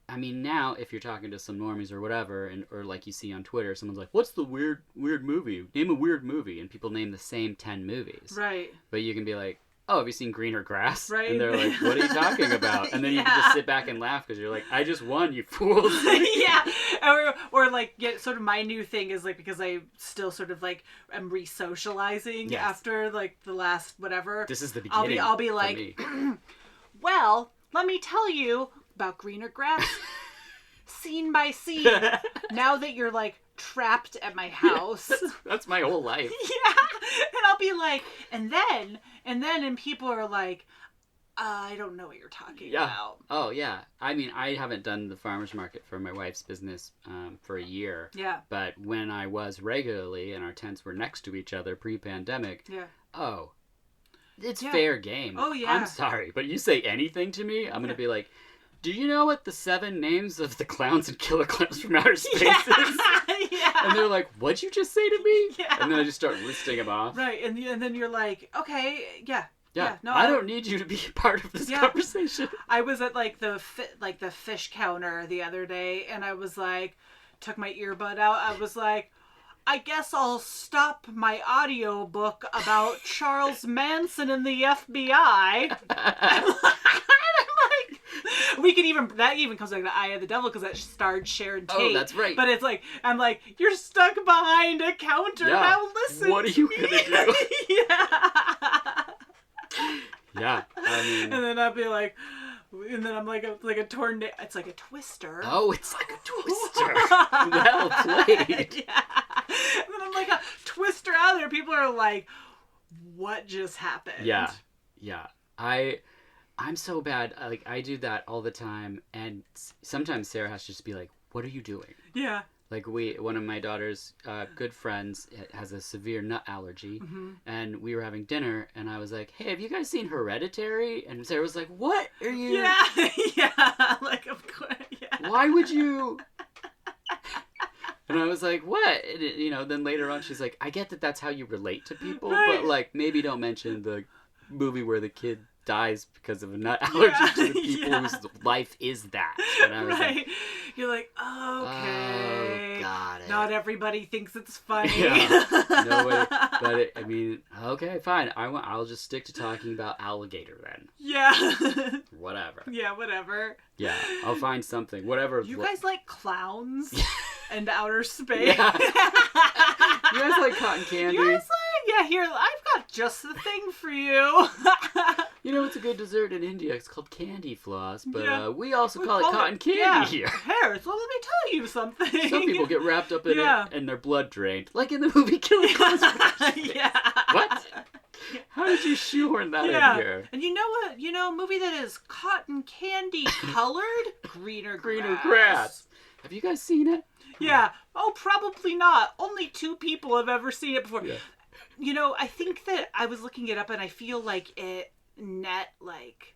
I mean, now if you're talking to some normies or whatever, or like you see on Twitter, someone's like, what's the weird movie? Name a weird movie. And people name the same 10 movies. Right. But you can be like, oh, have you seen Greener Grass? Right. And they're like, what are you talking about? And then you can just sit back and laugh because you're like, I just won, you fools. Yeah. Or like, sort of my new thing is like, because I still sort of like am re-socializing after like the last whatever. This is the beginning. I'll be like, well, let me tell you about Greener Grass scene by scene. Now that you're like trapped at my house. That's my whole life. Yeah. And I'll be like, and people are like, I don't know what you're talking about. Oh, yeah. I mean, I haven't done the farmer's market for my wife's business for a year. Yeah. But when I was regularly and our tents were next to each other pre-pandemic, it's fair game. Oh, yeah. I'm sorry, but you say anything to me, I'm going to be like, do you know what the 7 names of the clowns and killer clowns from outer space is? Yeah. And they're like, what'd you just say to me? Yeah. And then I just start listing them off. Right. And then you're like, okay, yeah. No, I don't need you to be part of this conversation. I was at like the fish counter the other day, and I was like, took my earbud out. I was like, I guess I'll stop my audiobook about Charles Manson and the FBI. That even comes like the Eye of the Devil, because that starred Sharon Tate. Oh, that's right. But it's like, I'm like, you're stuck behind a counter. Yeah. Now listen. What are you gonna do? Yeah. I mean, and then I'll be like, and then I'm like a tornado. It's like a twister. Oh, it's like a twister. Well played. Yeah. And then I'm like, twist her out there. People are like, what just happened? Yeah. I'm so bad. Like, I do that all the time, and sometimes Sarah has to just be like, what are you doing? Yeah. Like, one of my daughter's good friends has a severe nut allergy, and we were having dinner, and I was like, hey, have you guys seen Hereditary? And Sarah was like, what are you... Yeah, like, of course, yeah. Why would you... And I was like, what? And, then later on, she's like, I get that that's how you relate to people, but, like, maybe don't mention the movie where the kid dies because of a nut allergy to the people whose life is that. And I was like, you're like, okay. Oh, got it. Not everybody thinks it's funny. Yeah. Nobody, but okay, fine. I'll just stick to talking about alligator then. Yeah. Whatever. Yeah, whatever. Yeah, I'll find something. Whatever. You guys like clowns and outer space? Yeah. You guys like cotton candy? You guys here, I've got just the thing for you. It's a good dessert in India. It's called candy floss, but we also call it cotton candy here. Harris, well, let me tell you something. Some people get wrapped up in it and their blood drained, like in the movie Killing Cosmos. Yeah. What? How did you shoehorn that in here? And you know what? A movie that is cotton candy colored? Greener grass. Have you guys seen it? Yeah. Oh, probably not. Only 2 people have ever seen it before. Yeah. I think that I was looking it up, and I feel like it net like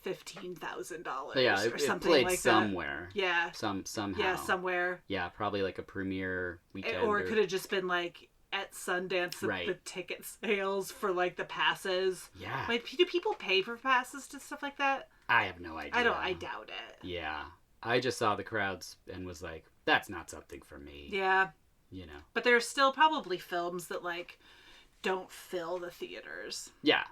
$15,000 or something played like somewhere. that. Yeah. Somehow. Yeah, somewhere. Yeah, probably like a premiere weekend. Or it could have just been like at Sundance, the ticket sales for like the passes. Yeah. Like, do people pay for passes to stuff like that? I have no idea. I doubt it. Yeah. I just saw the crowds and was like, that's not something for me. Yeah. But there's still probably films that like don't fill the theaters. Yeah.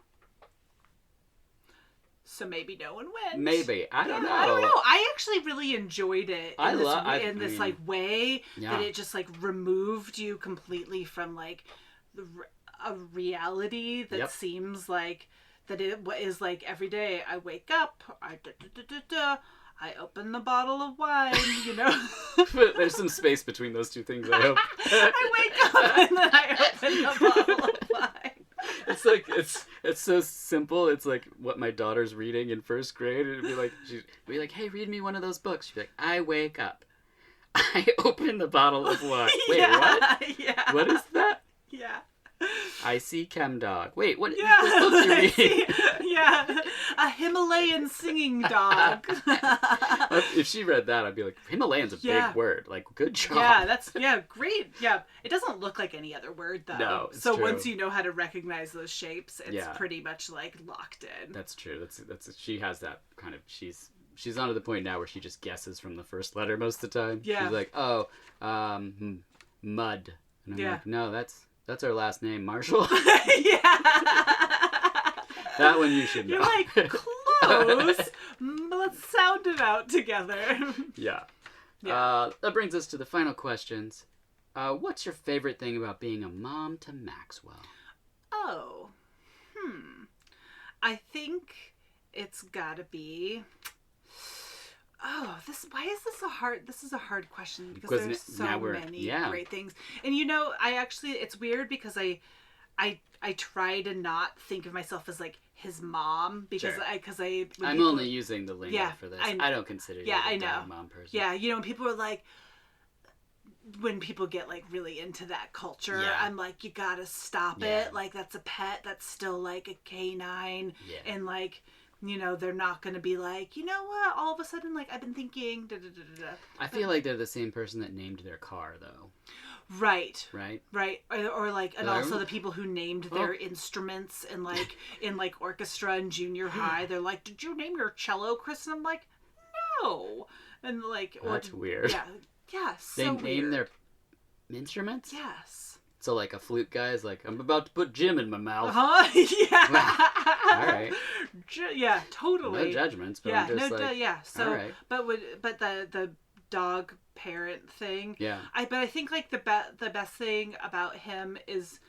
So maybe no one went. Maybe. I don't know. I actually really enjoyed it in this way that it just like removed you completely from like a reality that seems like that it is like every day I wake up, I open the bottle of wine, But there's some space between those two things, I hope. I wake up and then I open the bottle of wine. It's like, it's so simple. It's like what my daughter's reading in first grade. It'd be like, hey, read me one of those books. She'd be like, I wake up. I open the bottle of wine. Wait, what? Yeah. What is that? Yeah. I see Chem Dog. Wait, what book you reading? Yeah. A Himalayan singing dog. If she read that, I'd be like, Himalayan's a big word. Like, good job. Yeah, great. Yeah. It doesn't look like any other word, though. No, it's so true. Once you know how to recognize those shapes, it's pretty much, like, locked in. That's true. That's she has that kind of, she's on to the point now where she just guesses from the first letter most of the time. Yeah. She's like, Mud. And I'm like, no, that's our last name, Marshall. Yeah. That one you should know. You're like, close. Let's sound it out together. Yeah. That brings us to the final questions. What's your favorite thing about being a mom to Maxwell? Oh. I think it's gotta be... why is this a hard question, because there's so many great things. And it's weird because I try to not think of myself as like his mom because I'm only using the lingo for this. I don't consider you a dad mom person. Yeah, when people are like, when people get like really into that culture, I'm like, you gotta stop it. Like, that's a pet. That's still like a canine. Yeah. And like, they're not going to be like, you know what, all of a sudden, like, I've been thinking, da-da-da-da-da. I feel like they're the same person that named their car, though. Right. Or like, and also the people who named their instruments in orchestra and junior high, they're like, did you name your cello, Kristen? I'm like, no. And like... That's weird. Yeah, so They name their instruments? Yes. So, like, a flute guy is like, I'm about to put Jim in my mouth. Yeah. All right. Yeah, totally. No judgments, but I'm just like... Yeah, so... All right. But the dog parent thing... Yeah. But I think, like, the best thing about him is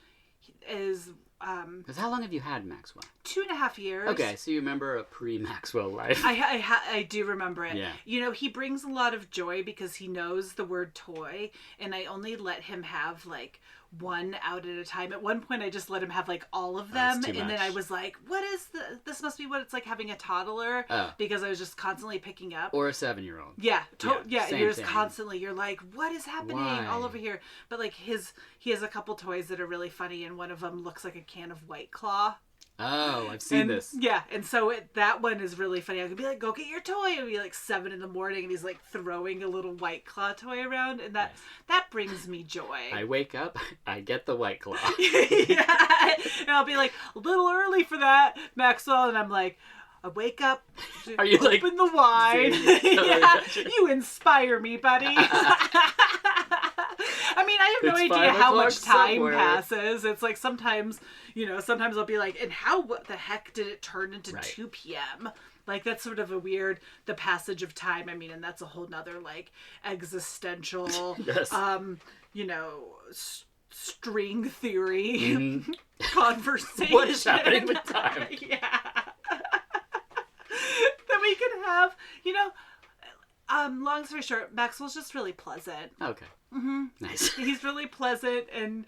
Because how long have you had Maxwell? 2.5 years. Okay, so you remember a pre-Maxwell life. I do remember it. Yeah. You know, he brings a lot of joy because he knows the word toy, and I only let him have like one out at a time. At one point I just let him have like all of them, and then I was like, what is this must be what it's like having a toddler, because I was just constantly picking up. Or a 7-year-old. Yeah, you're just thing. constantly, you're like, what is happening? Why? All over here. But like he has a couple toys that are really funny, and one of them looks like a can of White Claw. Oh, I've seen this. Yeah, and so that one is really funny. I could be like, go get your toy. It would be like 7 a.m, and he's like throwing a little White Claw toy around, and that brings me joy. I wake up, I get the White Claw. Yeah, and I'll be like, a little early for that, Maxwell, and I'm like, I wake up, Are you open like the wine. Yeah, you inspire me, buddy. I mean, I have no idea how much time passes. It's like sometimes I'll be like, and what the heck did it turn into 2 p.m.? Like, that's sort of the passage of time. I mean, and that's a whole nother, like, existential, yes. String theory conversation. What is happening with time? Yeah. That we could have, long story short, Maxwell's just really pleasant. Okay. Mm-hmm. Nice. He's really pleasant, and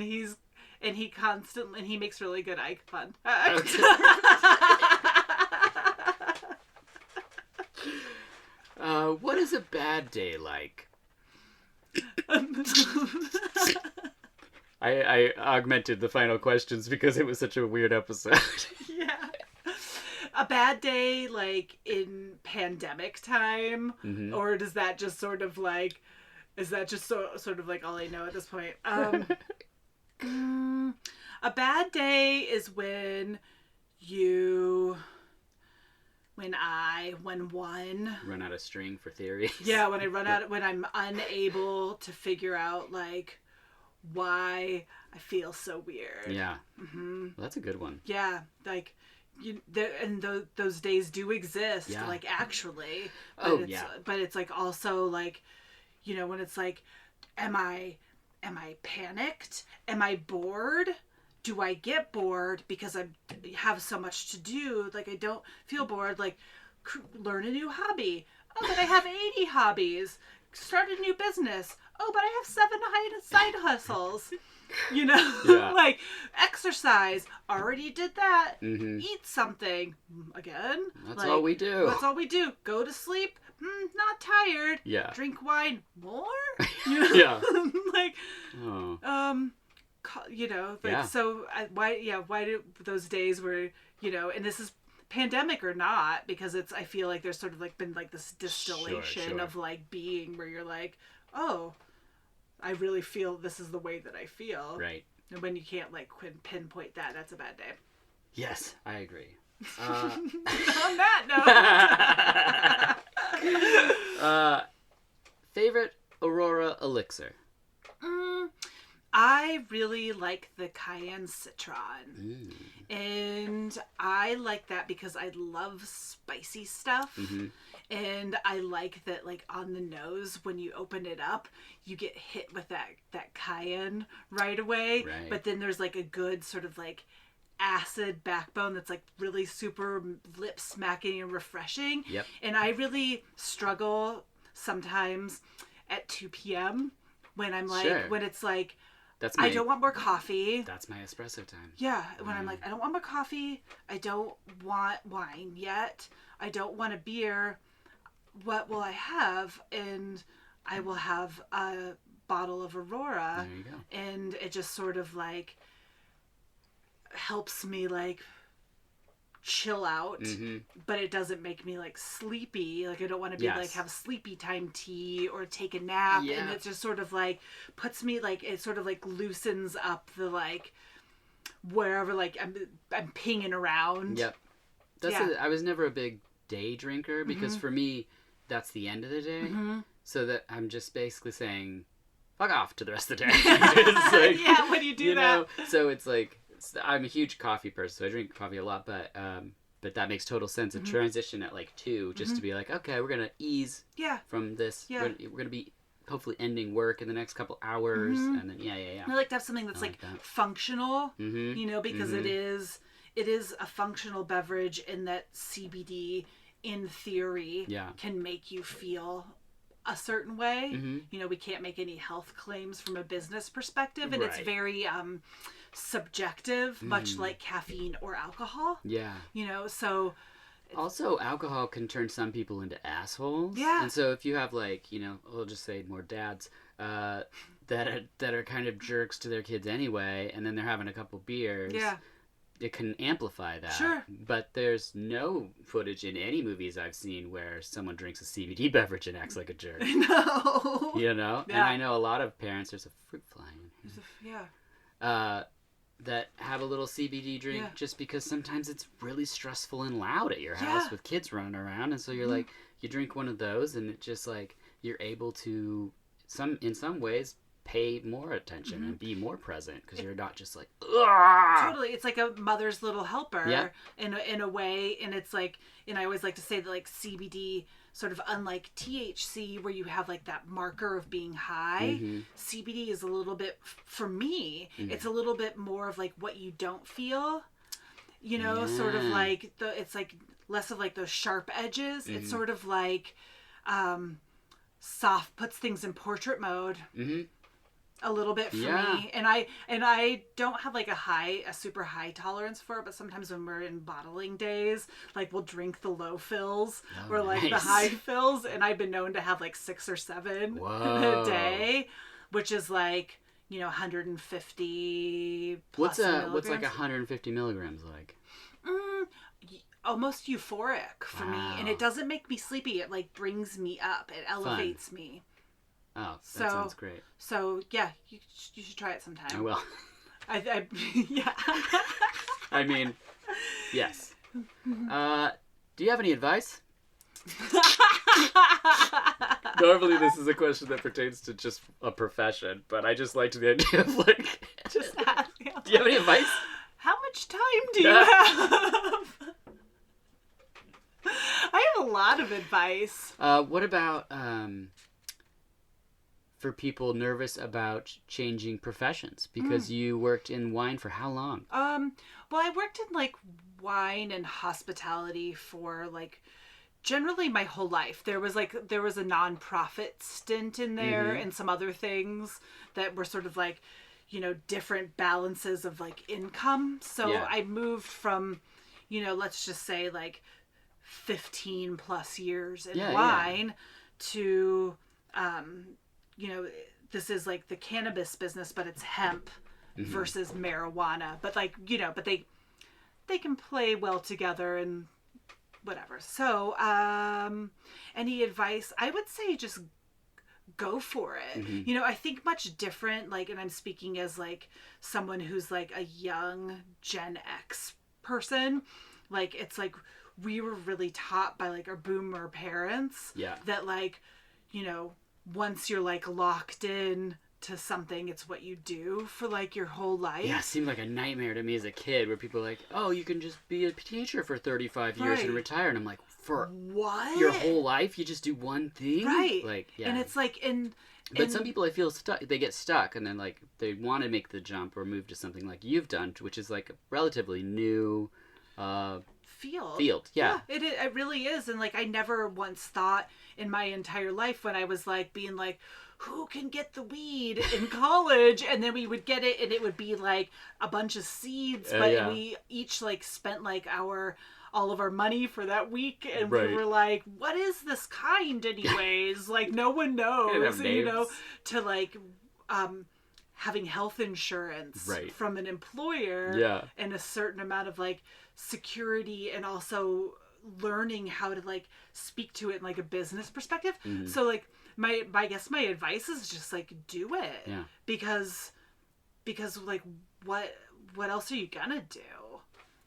he makes really good eye contact. What is a bad day like? I augmented the final questions because it was such a weird episode. Yeah. A bad day, like, in pandemic time? Mm-hmm. Or does that just sort of, like... Is that just sort of, like, all I know at this point? A bad day is when one run out of string for theories. Yeah, when I'm unable to figure out, like, why I feel so weird. Yeah. Mm-hmm. Well, that's a good one. Yeah, like, those days do exist, yeah. like, actually. But But it's, like, also, like, when it's like, am I panicked? Am I bored? Do I get bored because I have so much to do? Like, I don't feel bored. Like, learn a new hobby. Oh, but I have 80 hobbies. Start a new business. Oh, but I have 7 side hustles. Yeah. Like, exercise. Already did that. Mm-hmm. Eat something. Again. That's all we do. That's all we do. Go to sleep. Not tired. Yeah. Drink wine. More? Yeah. Like, oh. So why do those days where, and this is pandemic or not, because I feel like there's sort of like been like this distillation of like being where you're like, oh, I really feel this is the way that I feel. Right. And when you can't like pinpoint that's a bad day. Yes, I agree. On that note. Favorite Aurora elixir? I really like the cayenne citron. And I like that because I love spicy stuff. Mm-hmm. And I like that, like, on the nose, when you open it up, you get hit with that cayenne right away. Right. But then there's, like, a good sort of, like, acid backbone that's, like, really super lip smacking and refreshing. Yep. And I really struggle sometimes at 2 p.m. when I'm like, when it's like, I don't want more coffee. That's my espresso time. Yeah, when I'm like, I don't want more coffee. I don't want wine yet. I don't want a beer. What will I have? And I will have a bottle of Aurora. There you go. And it just sort of like helps me like chill out, but it doesn't make me like sleepy. Like, I don't want to be like have sleepy time tea or take a nap. And it just sort of like puts me like, it sort of like loosens up the like wherever like I'm pinging around. Yep. I was never a big day drinker because for me that's the end of the day. So that I'm just basically saying fuck off to the rest of the day. It's like, yeah, when you do that. So it's like, I'm a huge coffee person, so I drink coffee a lot, but that makes total sense. A transition at like 2, just to be like, okay, we're gonna ease from this. Yeah. We're gonna be hopefully ending work in the next couple hours, and then I like to have something that's like that. functional, because it is a functional beverage in that CBD in theory can make you feel a certain way. We can't make any health claims from a business perspective, and it's very subjective, much like caffeine or alcohol. So also alcohol can turn some people into assholes. And so if you have like, we'll just say more dads that are kind of jerks to their kids anyway, and then they're having a couple beers, it can amplify that. Sure. But there's no footage in any movies I've seen where someone drinks a CBD beverage and acts like a jerk. No. And I know a lot of parents, there's a fruit fly in here. That have a little CBD drink just because sometimes it's really stressful and loud at your house with kids running around, and so you're like, you drink one of those and it just like you're able to in some ways pay more attention and be more present because you're not just like totally. It's like a mother's little helper in a way, and it's like, and I always like to say that like CBD, sort of unlike THC where you have like that marker of being high, CBD is a little bit, for me, it's a little bit more of like what you don't feel, sort of like it's like less of like those sharp edges. It's sort of like soft, puts things in portrait mode. A little bit for me, and I don't have like a super high tolerance for it, but sometimes when we're in bottling days, like we'll drink the low fills or like the high fills, and I've been known to have like 6 or 7 a day, which is like 150 plus milligrams. What's like 150 milligrams like? Almost euphoric for me, and it doesn't make me sleepy. It like brings me up. It elevates me. Oh, that sounds great. So yeah, you should try it sometime. I will. Yeah. I mean, yes. Do you have any advice? Normally this is a question that pertains to just a profession, but I just liked the idea of like just ask. Do you have any advice? How much time do you have? I have a lot of advice. What about for people nervous about changing professions? Because you worked in wine for how long? Well, I worked in like wine and hospitality for like generally my whole life. There was a nonprofit stint in there and some other things that were sort of like, different balances of like income. So I moved from, let's just say like 15 plus years in wine to, this is like the cannabis business, but it's hemp versus marijuana. But like, but they can play well together and whatever. So, any advice? I would say just go for it. I think much different, like, and I'm speaking as like someone who's like a young Gen X person. Like, it's like we were really taught by like our boomer parents that like, once you're like locked in to something, it's what you do for like your whole life. Yeah, it seemed like a nightmare to me as a kid where people are like, oh, you can just be a teacher for 35 years and retire. And I'm like, for what? Your whole life you just do one thing? Right. Like, yeah. And it's like But some people I feel stuck, they get stuck and then like they want to make the jump or move to something like you've done, which is like a relatively new field. Yeah. It really is. And like I never once thought in my entire life when I was like being like, who can get the weed in college? And then we would get it and it would be like a bunch of seeds, but we each like spent like all of our money for that week, and we were like, what is this kind anyways? Like no one knows, to like having health insurance from an employer and a certain amount of like security, and also learning how to like speak to it in like a business perspective. So like I guess my advice is just like do it. Because like what else are you gonna do?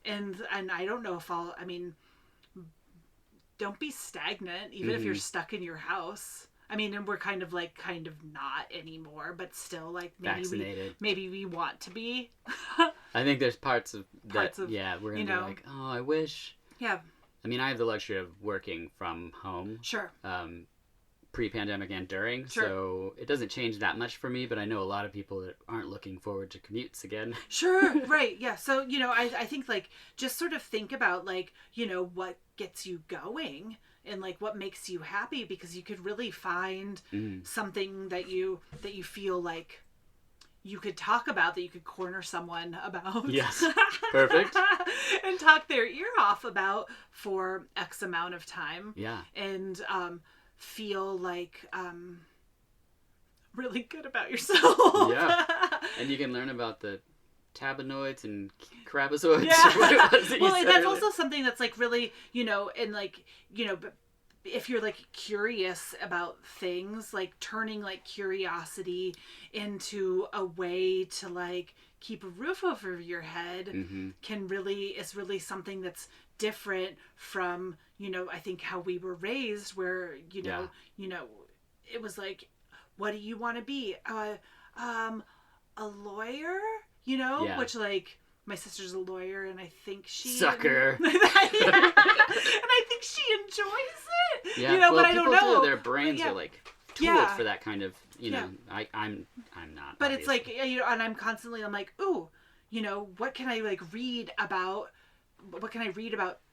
And I don't know if don't be stagnant, even if you're stuck in your house. I mean, and we're kind of not anymore, but still like maybe we want to be. I think there's parts of that, we're gonna be like, oh, I wish. Yeah. I mean, I have the luxury of working from home. Sure. pre-pandemic and during, so it doesn't change that much for me, but I know a lot of people that aren't looking forward to commutes again. Sure, right, yeah. So, you know, I think, like, just sort of think about, like, you know, what gets you going and, like, what makes you happy, because you could really find something that you feel like you could talk about, that you could corner someone about. Yes, perfect. And talk their ear off about for X amount of time. Yeah. And feel like really good about yourself. Yeah. And you can learn about the tabanoids and crabazoids. Yeah. Well, and that's also something that's, like, really, you know, and, like, you know, but if you're, like, curious about things, like, turning, like, curiosity into a way to, like, keep a roof over your head is really something that's different from, you know, I think how we were raised, where, you know, it was like, what do you want to be? A lawyer, you know, which, like, my sister's a lawyer, and I think she... Sucker! And I think she enjoys it. Yeah, you know, well, but I don't know. people do. Their brains are, like, tooled for that kind of, you know, I'm not. But obviously. it's like, you know, and I'm like, ooh, you know, what can I, like, read about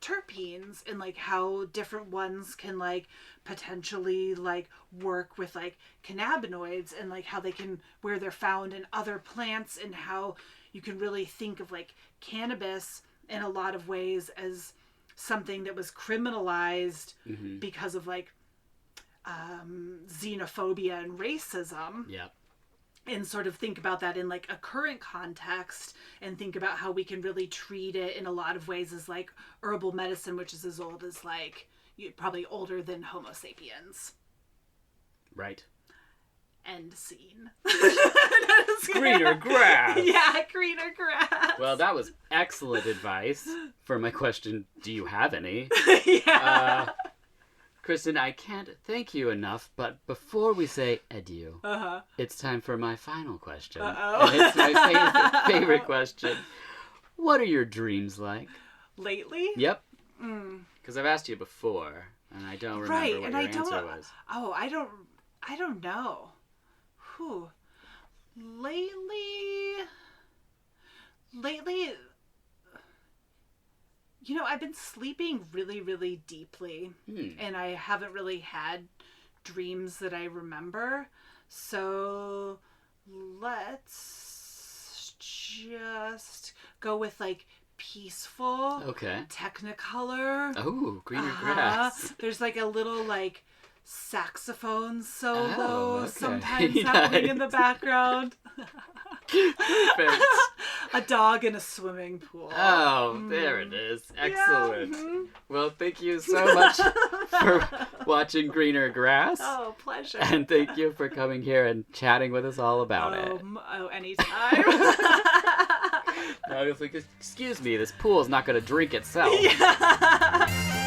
terpenes, and, like, how different ones can, like, potentially, like, work with, like, cannabinoids, and, like, how they can, where they're found in other plants, and how you can really think of, like, cannabis in a lot of ways as something that was criminalized because of, like, xenophobia and racism. Yeah. And sort of think about that in, like, a current context, and think about how we can really treat it in a lot of ways as, like, herbal medicine, which is as old as, like, probably older than Homo sapiens. Right. End scene. Greener grass. Yeah, greener grass. Well, that was excellent advice for my question, do you have any? Yeah. Kristen, I can't thank you enough, but before we say adieu, it's time for my final question. And it's my favorite question. What are your dreams like? Lately? Yep. Because I've asked you before, and I don't remember what your answer was. Oh, I don't know. Whew. Lately, you know, I've been sleeping really, really deeply, and I haven't really had dreams that I remember. So let's just go with, like, peaceful. Okay. Technicolor. Oh, greener grass. There's, like, a little, like, saxophone solo sometimes Nice. happening in the background. Perfect. A dog in a swimming pool. Oh, there it is. Excellent. Yeah. Well, thank you so much for watching Greener Grass. Oh, pleasure. And thank you for coming here and chatting with us all about it. Oh, anytime. Now, if we could, excuse me, this pool's not going to drink itself. Yeah.